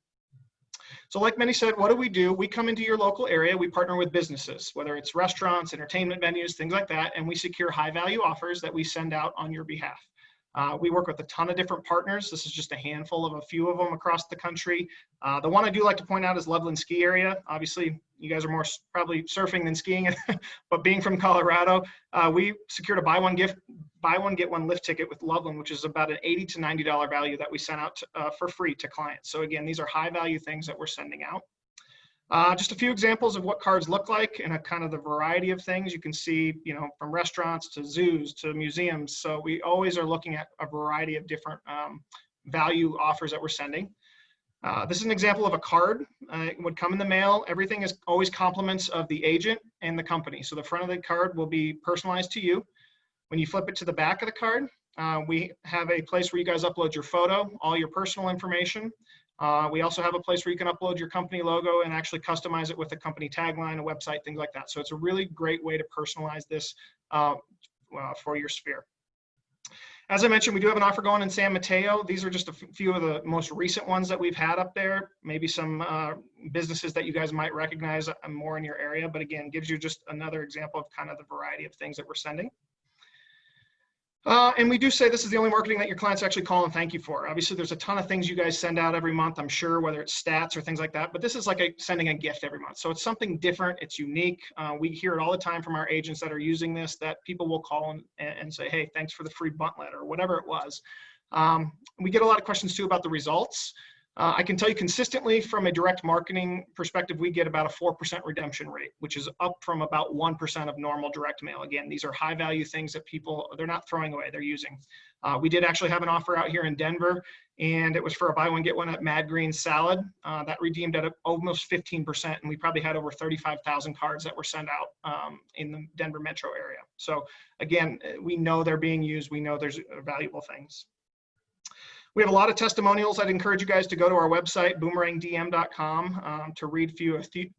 So like Meny said, what do? We come into your local area, we partner with businesses, whether it's restaurants, entertainment venues, things like that, and we secure high value offers that we send out on your behalf. We work with a ton of different partners. This is just a handful of a few of them across the country. The one I do like to point out is Loveland Ski Area. Obviously, you guys are more probably surfing than skiing, but being from Colorado, we secured a buy one get one lift ticket with Loveland, which is about an $80 to $90 value that we sent out for free to clients. So again, these are high value things that we're sending out. Just a few examples of what cards look like and a kind of the variety of things. You can see, you know, from restaurants to zoos to museums. So we always are looking at a variety of different value offers that we're sending. This is an example of a card. It would come in the mail. Everything is always compliments of the agent and the company. So the front of the card will be personalized to you. When you flip it to the back of the card, we have a place where you guys upload your photo, all your personal information. We also have a place where you can upload your company logo and actually customize it with a company tagline, a website, things like that. So it's a really great way to personalize this for your sphere. As I mentioned, we do have an offer going in San Mateo. These are just a few of the most recent ones that we've had up there. Maybe some businesses that you guys might recognize more in your area, but again, gives you just another example of kind of the variety of things that we're sending. And we do say this is the only marketing that your clients actually call and thank you for. Obviously, there's a ton of things you guys send out every month, I'm sure, whether it's stats or things like that, but this is like sending a gift every month. So it's something different, it's unique. We hear it all the time from our agents that are using this, that people will call and say, hey, thanks for the free bunt letter, or whatever it was. We get a lot of questions too about the results. I can tell you consistently from a direct marketing perspective, we get about a 4% redemption rate, which is up from about 1% of normal direct mail. Again, these are high value things that people, they're not throwing away, they're using. We did actually have an offer out here in Denver, and it was for a buy one, get one at Mad Green Salad. That redeemed at almost 15%, and we probably had over 35,000 cards that were sent out in the Denver metro area. So again, we know they're being used. We know there's valuable things. We have a lot of testimonials. I'd encourage you guys to go to our website, boomerangdm.com, to read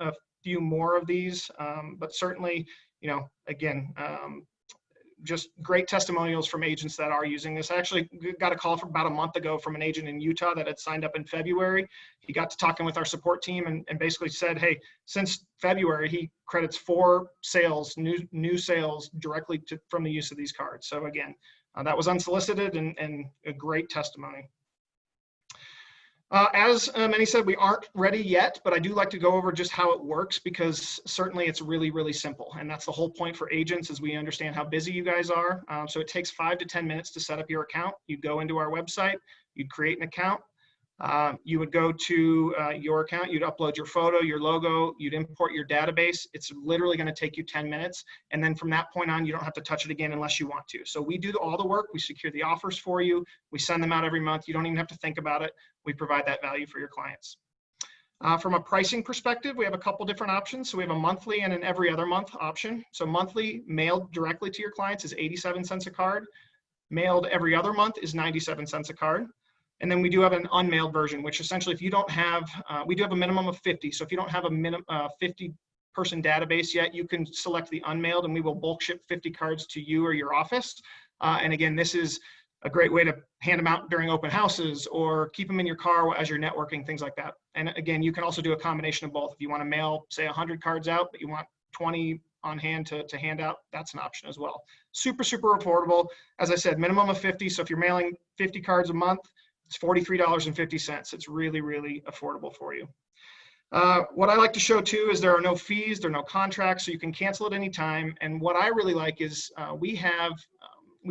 a few more of these. But certainly, you know, again, just great testimonials from agents that are using this. I actually got a call from about a month ago from an agent in Utah that had signed up in February. He got to talking with our support team and basically said, hey, since February, he credits 4 sales, new sales directly from the use of these cards. So again, that was unsolicited and a great testimony. As Meny said, we aren't ready yet, but I do like to go over just how it works because certainly it's really, really simple. And that's the whole point for agents is we understand how busy you guys are. So it takes 5 to 10 minutes to set up your account. You'd go into our website, you'd create an account. You would go to your account, you'd upload your photo, your logo, you'd import your database. It's literally going to take you 10 minutes. And then from that point on, you don't have to touch it again unless you want to. So we do all the work. We secure the offers for you. We send them out every month. You don't even have to think about it. We provide that value for your clients. From a pricing perspective, we have a couple different options. So we have a monthly and an every other month option. So monthly mailed directly to your clients is 87 cents a card. Mailed every other month is 97 cents a card. And then we do have an unmailed version, which essentially if you don't have, we do have a minimum of 50. So if you don't have a 50 person database yet, you can select the unmailed and we will bulk ship 50 cards to you or your office. And again, this is a great way to hand them out during open houses or keep them in your car as you're networking, things like that. And again, you can also do a combination of both. If you want to mail, say 100 cards out, but you want 20 on hand to hand out, that's an option as well. Super, super affordable. As I said, minimum of 50. So if you're mailing 50 cards a month, it's $43.50. It's really, really affordable for you. What I like to show too is there are no fees, there are no contracts, so you can cancel at any time. And what I really like is we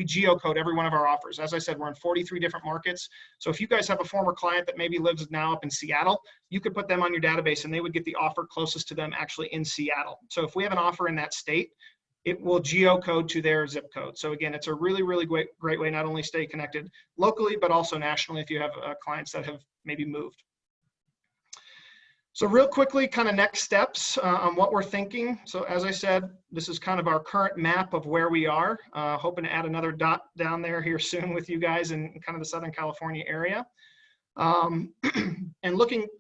geocode every one of our offers. As I said, we're in 43 different markets. So if you guys have a former client that maybe lives now up in Seattle, you could put them on your database and they would get the offer closest to them actually in Seattle. So if we have an offer in that state, it will geocode to their zip code. So again, it's a really, really great way not only stay connected locally, but also nationally if you have clients that have maybe moved. So real quickly, kind of next steps on what we're thinking. So as I said, this is kind of our current map of where we are. Hoping to add another dot down there here soon with you guys in kind of the Southern California area. And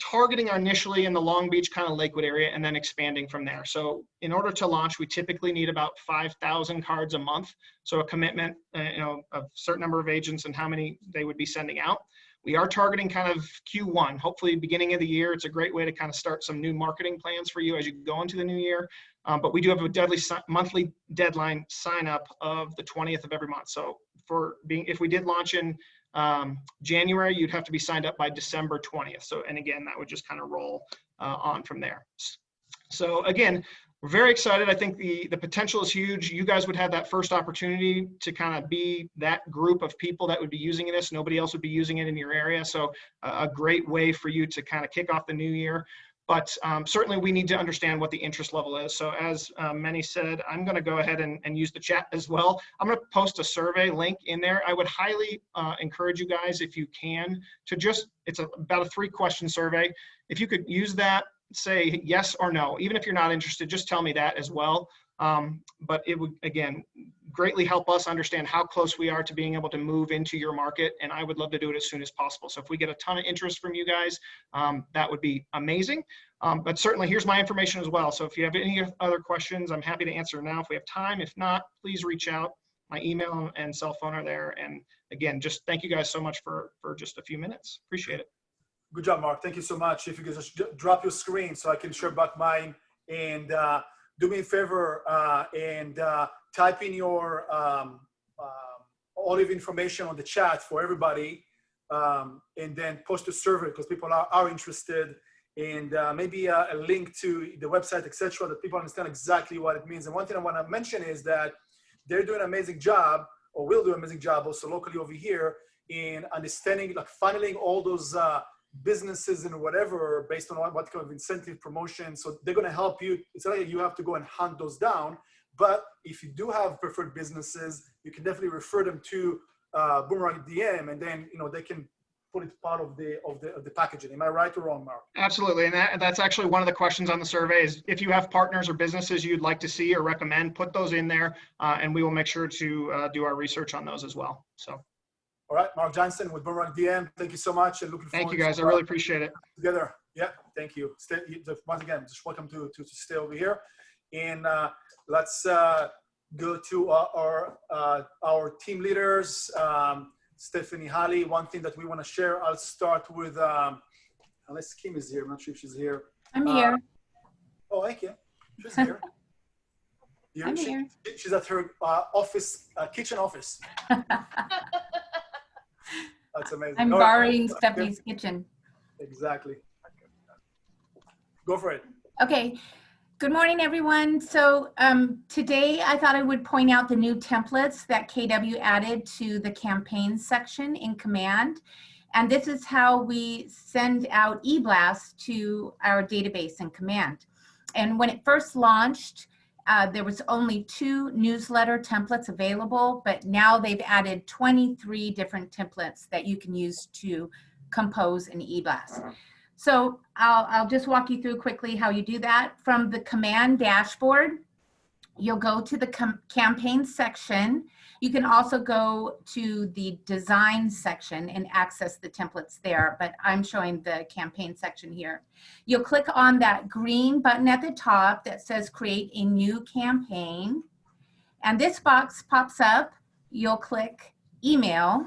targeting initially in the Long Beach kind of Lakewood area and then expanding from there. So in order to launch, we typically need about 5,000 cards a month. So a commitment, of a certain number of agents and how many they would be sending out. We are targeting kind of Q1, hopefully beginning of the year. It's a great way to kind of start some new marketing plans for you as you go into the new year. But we do have a monthly deadline sign up of the 20th of every month. So if we did launch in January, you'd have to be signed up by December 20th. So, and again, that would just kind of roll on from there. So again, we're very excited. I think the potential is huge. You guys would have that first opportunity to kind of be that group of people that would be using this. Nobody else would be using it in your area. So a great way for you to kind of kick off the new year. But certainly we need to understand what the interest level is. So as Meny said, I'm going to go ahead and use the chat as well. I'm going to post a survey link in there. I would highly encourage you guys, if you can, to it's about a 3-question survey. If you could use that, say yes or no. Even if you're not interested, just tell me that as well. But it would, again, greatly help us understand how close we are to being able to move into your market. And I would love to do it as soon as possible. So if we get a ton of interest from you guys, that would be amazing. But certainly here's my information as well. So if you have any other questions, I'm happy to answer now if we have time. If not, please reach out. My email and cell phone are there. And again, just thank you guys so much for just a few minutes. Appreciate it. Good job, Mark. Thank you so much. If you could just drop your screen so I can share back mine, and do me a favor and type in your all of information on the chat for everybody, and then post a survey because people are interested, and maybe a link to the website, etc., that people understand exactly what it means. And one thing I want to mention is that they're doing an amazing job, or will do an amazing job also locally over here, in understanding, like funneling all those businesses and whatever based on what kind of incentive promotion. So they're going to help you. It's not like you have to go and hunt those down, but if you do have preferred businesses, you can definitely refer them to Boomerang DM, and then they can put it part of the packaging. Am I right or wrong, Mark? Absolutely, and that's actually one of the questions on the survey is if you have partners or businesses you'd like to see or recommend, put those in there, and we will make sure to do our research on those as well. So. All right, Mark Johnson with Boomerang DM. Thank you so much, and looking forward. Thank you, guys. I really appreciate it. Together, yeah. Thank you. Once again, just welcome to stay over here, and let's go to our team leaders. Stephanie, Halley. One thing that we want to share. I'll start with unless Kim is here. I'm not sure if she's here. I'm here. Oh, thank you. She's here. I'm here. She's at her office, kitchen office. That's amazing. I'm borrowing Stephanie's kitchen. Exactly. Go for it. Okay. Good morning, everyone. So today I thought I would point out the new templates that KW added to the campaigns section in Command. And this is how we send out e-blasts to our database in Command. And when it first launched, there was only 2 newsletter templates available, but now they've added 23 different templates that you can use to compose an e-blast. So I'll just walk you through quickly how you do that. From the Command dashboard, you'll go to the campaign section. You can also go to the design section and access the templates there, but I'm showing the campaign section here. You'll click on that green button at the top that says create a new campaign. And this box pops up. You'll click email.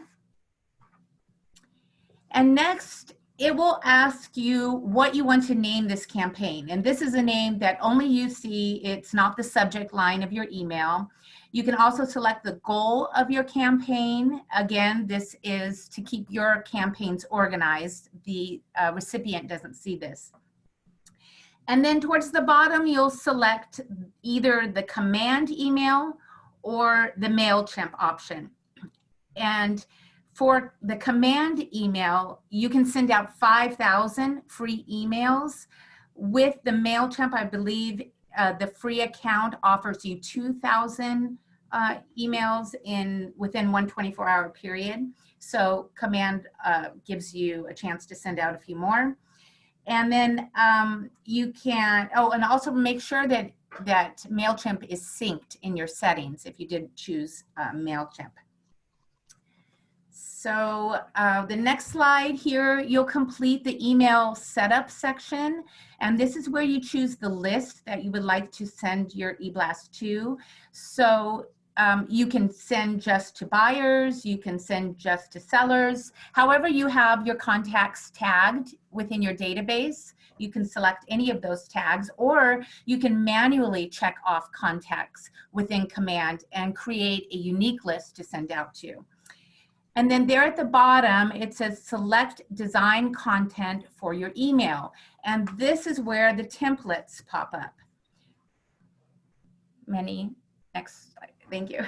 And next, it will ask you what you want to name this campaign. And this is a name that only you see. It's not the subject line of your email. You can also select the goal of your campaign. Again, this is to keep your campaigns organized. The recipient doesn't see this. And then towards the bottom, you'll select either the command email or the MailChimp option. And for the command email, you can send out 5,000 free emails. With the MailChimp, I believe the free account offers you 2,000 emails within one 24-hour period. So command gives you a chance to send out a few more. And then you can, oh, and also make sure that MailChimp is synced in your settings if you did choose MailChimp. So the next slide here, you'll complete the email setup section. And this is where you choose the list that you would like to send your e-blast to. So you can send just to buyers, you can send just to sellers. However you have your contacts tagged within your database, you can select any of those tags, or you can manually check off contacts within Command and create a unique list to send out to. And then there at the bottom, it says select design content for your email. And this is where the templates pop up. Many, next slide, thank you.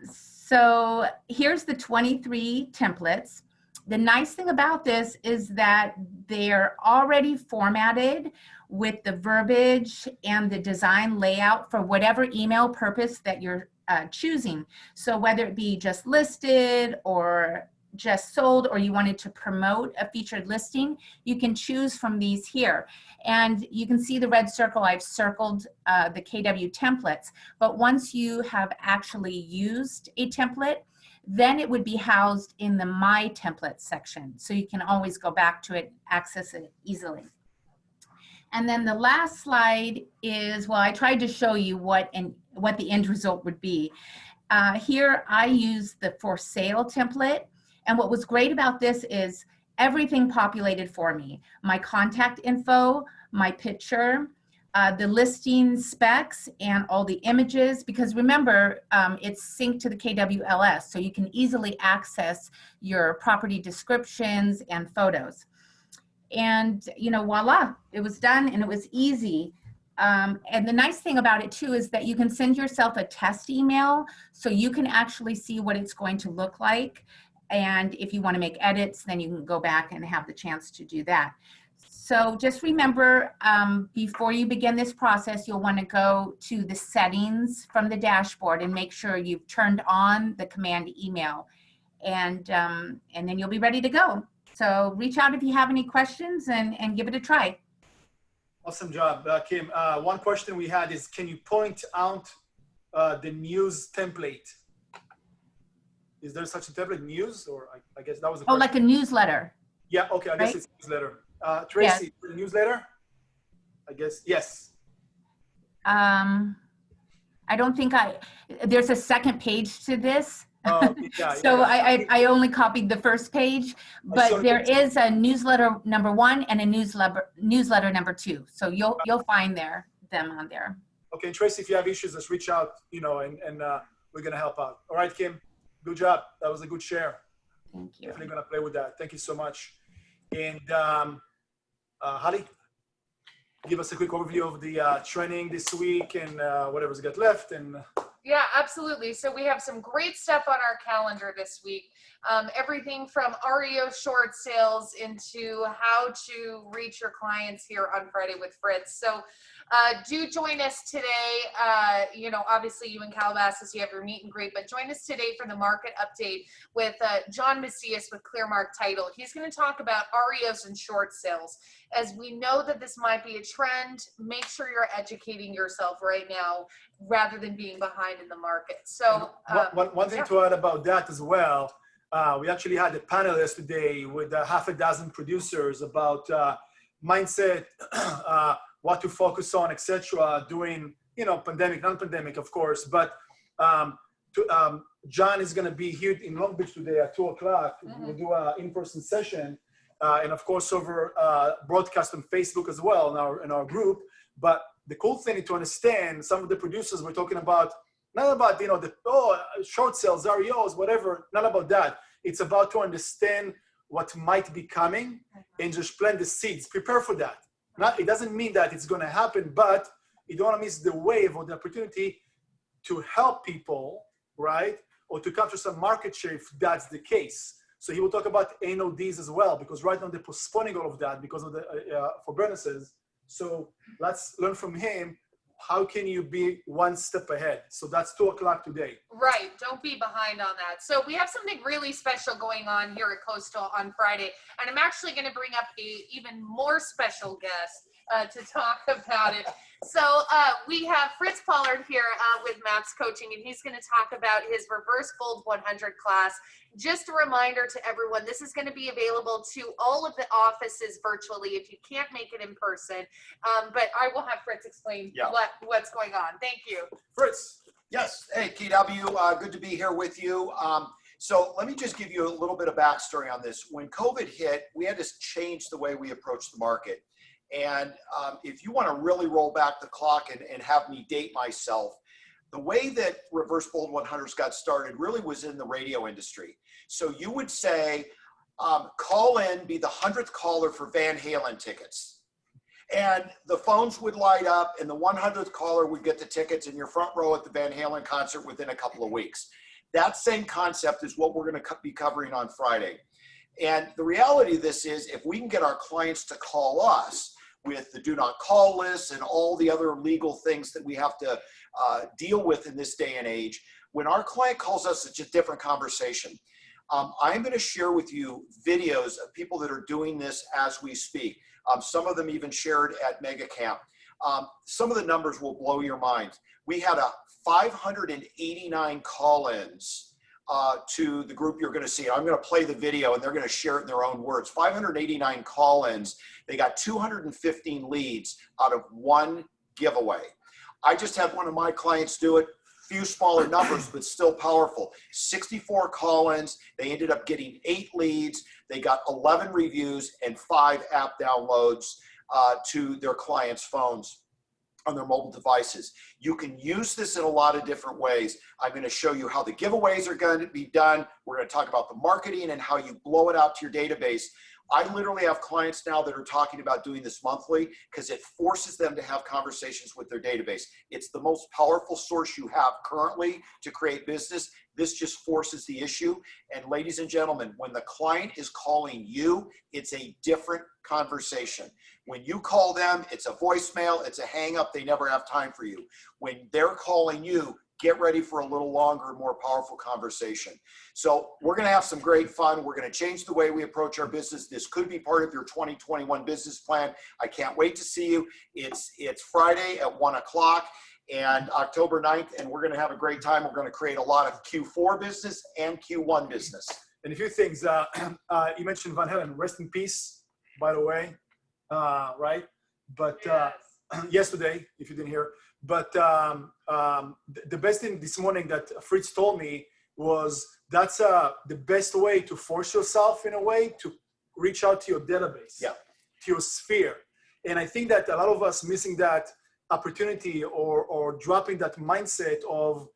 So here's the 23 templates. The nice thing about this is that they're already formatted with the verbiage and the design layout for whatever email purpose that you're choosing. So whether it be just listed or just sold, or you wanted to promote a featured listing, you can choose from these here. And you can see the red circle, I've circled the KW templates, but once you have actually used a template, then it would be housed in the My Templates section. So you can always go back to it, access it easily. And then the last slide is, well, I tried to show you what the end result would be. Here I use the for sale template. And what was great about this is everything populated for me. My contact info, my picture, the listing specs, and all the images, because remember, it's synced to the KWLS, so you can easily access your property descriptions and photos. And, you know, voila, it was done and it was easy. And the nice thing about it too is that you can send yourself a test email so you can actually see what it's going to look like. And if you want to make edits, then you can go back and have the chance to do that. So just remember, before you begin this process, you'll want to go to the settings from the dashboard and make sure you've turned on the command email, and then you'll be ready to go. So reach out if you have any questions and give it a try. Awesome job, Kim. One question we had is, can you point out the news template? Is there such a template, news, or I guess that was the question. Oh, like a newsletter. Yeah, okay, I guess it's a newsletter. Tracy, the newsletter? I guess, yes. I don't think there's a second page to this. Yeah, So yeah. I only copied the first page, but there is a newsletter #1 and a newsletter #2. So you'll find them on there. Okay, Tracy, if you have issues, just reach out, you know, and we're gonna help out. All right, Kim, good job. That was a good share. Thank you. Definitely gonna play with that. Thank you so much. And Halley, give us a quick overview of the training this week and whatever's got left. And yeah, absolutely. So we have some great stuff on our calendar this week. Everything from REO short sales into how to reach your clients here on Friday with Fritz. So do join us today. You know, obviously you in Calabasas, you have your meet and greet, but join us today for the market update with John Macias with Clearmark Title. He's going to talk about REOs and short sales. As we know that this might be a trend, make sure you're educating yourself right now rather than being behind in the market. So one thing to add about that as well, we actually had a panel yesterday with half a dozen producers about mindset, what to focus on, etc. during, you know, pandemic, non-pandemic, of course. But John is going to be here in Long Beach today at 2 o'clock. We'll do an in-person session, and of course over broadcast on Facebook as well in our group. But the cool thing to understand, some of the producers were talking about, not about, you know, the short sales, REOs, whatever, not about that. It's about to understand what might be coming and just plant the seeds, prepare for that. It doesn't mean that it's going to happen, but you don't want to miss the wave or the opportunity to help people, right? Or to capture some market share if that's the case. So he will talk about NODs as well, because right now they're postponing all of that because of the forbearances. So let's learn from him how can you be one step ahead? So that's 2 o'clock today. Right. Don't be behind on that. So we have something really special going on here at Coastal on Friday. And I'm actually going to bring up a even more special guest to talk about it. So we have Fritz Pollard here with MAPS Coaching, and he's going to talk about his Reverse Bold 100 class. Just a reminder to everyone, this is going to be available to all of the offices virtually if you can't make it in person. But I will have Fritz explain what's going on. Thank you. Fritz. Yes. Hey, KW. Good to be here with you. So let me just give you a little bit of backstory on this. When COVID hit, we had to change the way we approach the market. And if you want to really roll back the clock and have me date myself, the way that Reverse Bold 100s got started really was in the radio industry. So you would say, call in, be the 100th caller for Van Halen tickets. And the phones would light up and the 100th caller would get the tickets in your front row at the Van Halen concert within a couple of weeks. That same concept is what we're going to be covering on Friday. And the reality of this is, if we can get our clients to call us with the do not call list and all the other legal things that we have to deal with in this day and age, when our client calls us, it's a different conversation. I'm going to share with you videos of people that are doing this as we speak. Some of them even shared at Mega Camp. Some of the numbers will blow your mind. We had 589 call-ins to the group you're going to see. I'm going to play the video and they're going to share it in their own words. 589 call-ins. They got 215 leads out of one giveaway. I just had one of my clients do it. Few smaller numbers, but still powerful. 64 call-ins. They ended up getting 8 leads. They got 11 reviews and 5 app downloads to their clients' phones on their mobile devices. You can use this in a lot of different ways. I'm going to show you how the giveaways are going to be done. We're going to talk about the marketing and how you blow it out to your database. I literally have clients now that are talking about doing this monthly because it forces them to have conversations with their database. It's the most powerful source you have currently to create business. This just forces the issue. And ladies and gentlemen, when the client is calling you, it's a different conversation. When you call them, it's a voicemail, it's a hang up, they never have time for you. When they're calling you, get ready for a little longer, more powerful conversation. So we're going to have some great fun. We're going to change the way we approach our business. This could be part of your 2021 business plan. I can't wait to see you. It's Friday at 1 o'clock and October 9th, and we're going to have a great time. We're going to create a lot of Q4 business and Q1 business. And a few things. You mentioned Van Halen. Rest in peace, by the way, right? But yesterday, if you didn't hear. But the best thing this morning that Fritz told me was that's the best way to force yourself in a way to reach out to your database, to your sphere. And I think that a lot of us missing that opportunity or dropping that mindset of,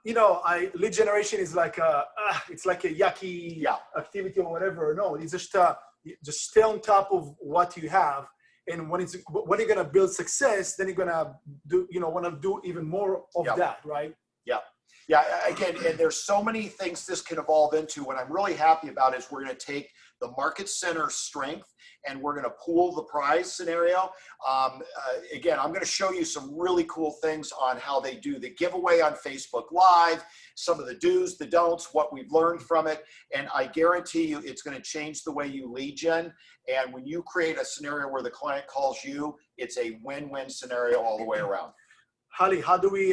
lead generation is like it's like a yucky activity or whatever. No, it's just stay on top of what you have. And when you're gonna build success, then you're gonna want to do even more of that, right? Yeah. Again, and there's so many things this can evolve into. What I'm really happy about is we're gonna take the market center strength and we're gonna pool the prize scenario. Again, I'm gonna show you some really cool things on how they do the giveaway on Facebook Live, some of the do's, the don'ts, what we've learned from it. And I guarantee you it's gonna change the way you lead gen. And when you create a scenario where the client calls you, it's a win-win scenario all the way around. Halley, how do we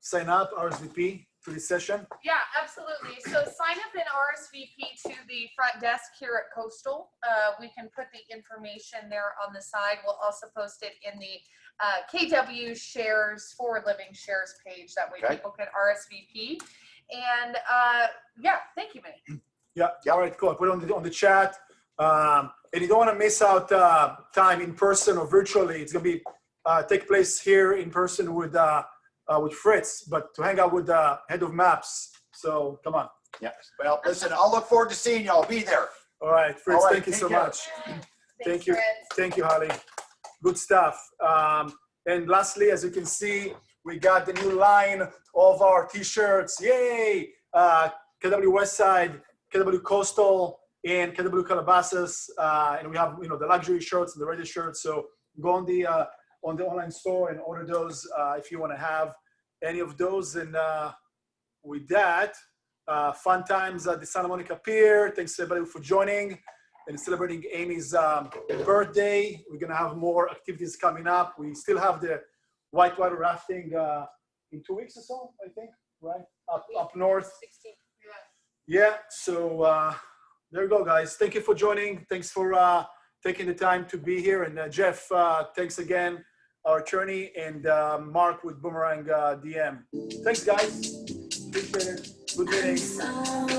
sign up, RSVP, to this session? Yeah, absolutely. So sign up and RSVP to the front desk here at Coastal. We can put the information there on the side. We'll also post it in the KW shares, Forward Living shares page. That way people can RSVP. And thank you, Meny. All right, cool. I put it on the chat. And you don't want to miss out time in person or virtually. It's going to be take place here in person with Fritz, but to hang out with the head of maps. So come on. Yeah. Well, listen, I'll look forward to seeing you. I'll be there. All right, Fritz. Thank you so much. Thank you. Fritz. Thank you, Halley. Good stuff. And lastly, as you can see, we got the new line of our T-shirts. Yay! KW Westside, KW Coastal, and KW Calabasas, and we have the luxury shirts and the radio shirts. So go on on the online store and order those if you want to have any of those. And with that, fun times at the Santa Monica Pier. Thanks everybody for joining and celebrating Amy's birthday. We're gonna have more activities coming up. We still have the whitewater rafting in 2 weeks or so, I think, right? Up north. 16. Yeah, so there you go, guys. Thank you for joining. Thanks for taking the time to be here. And Jeff, thanks again, our attorney, and Mark with Boomerang DM. Thanks, guys. Appreciate it. Good meeting.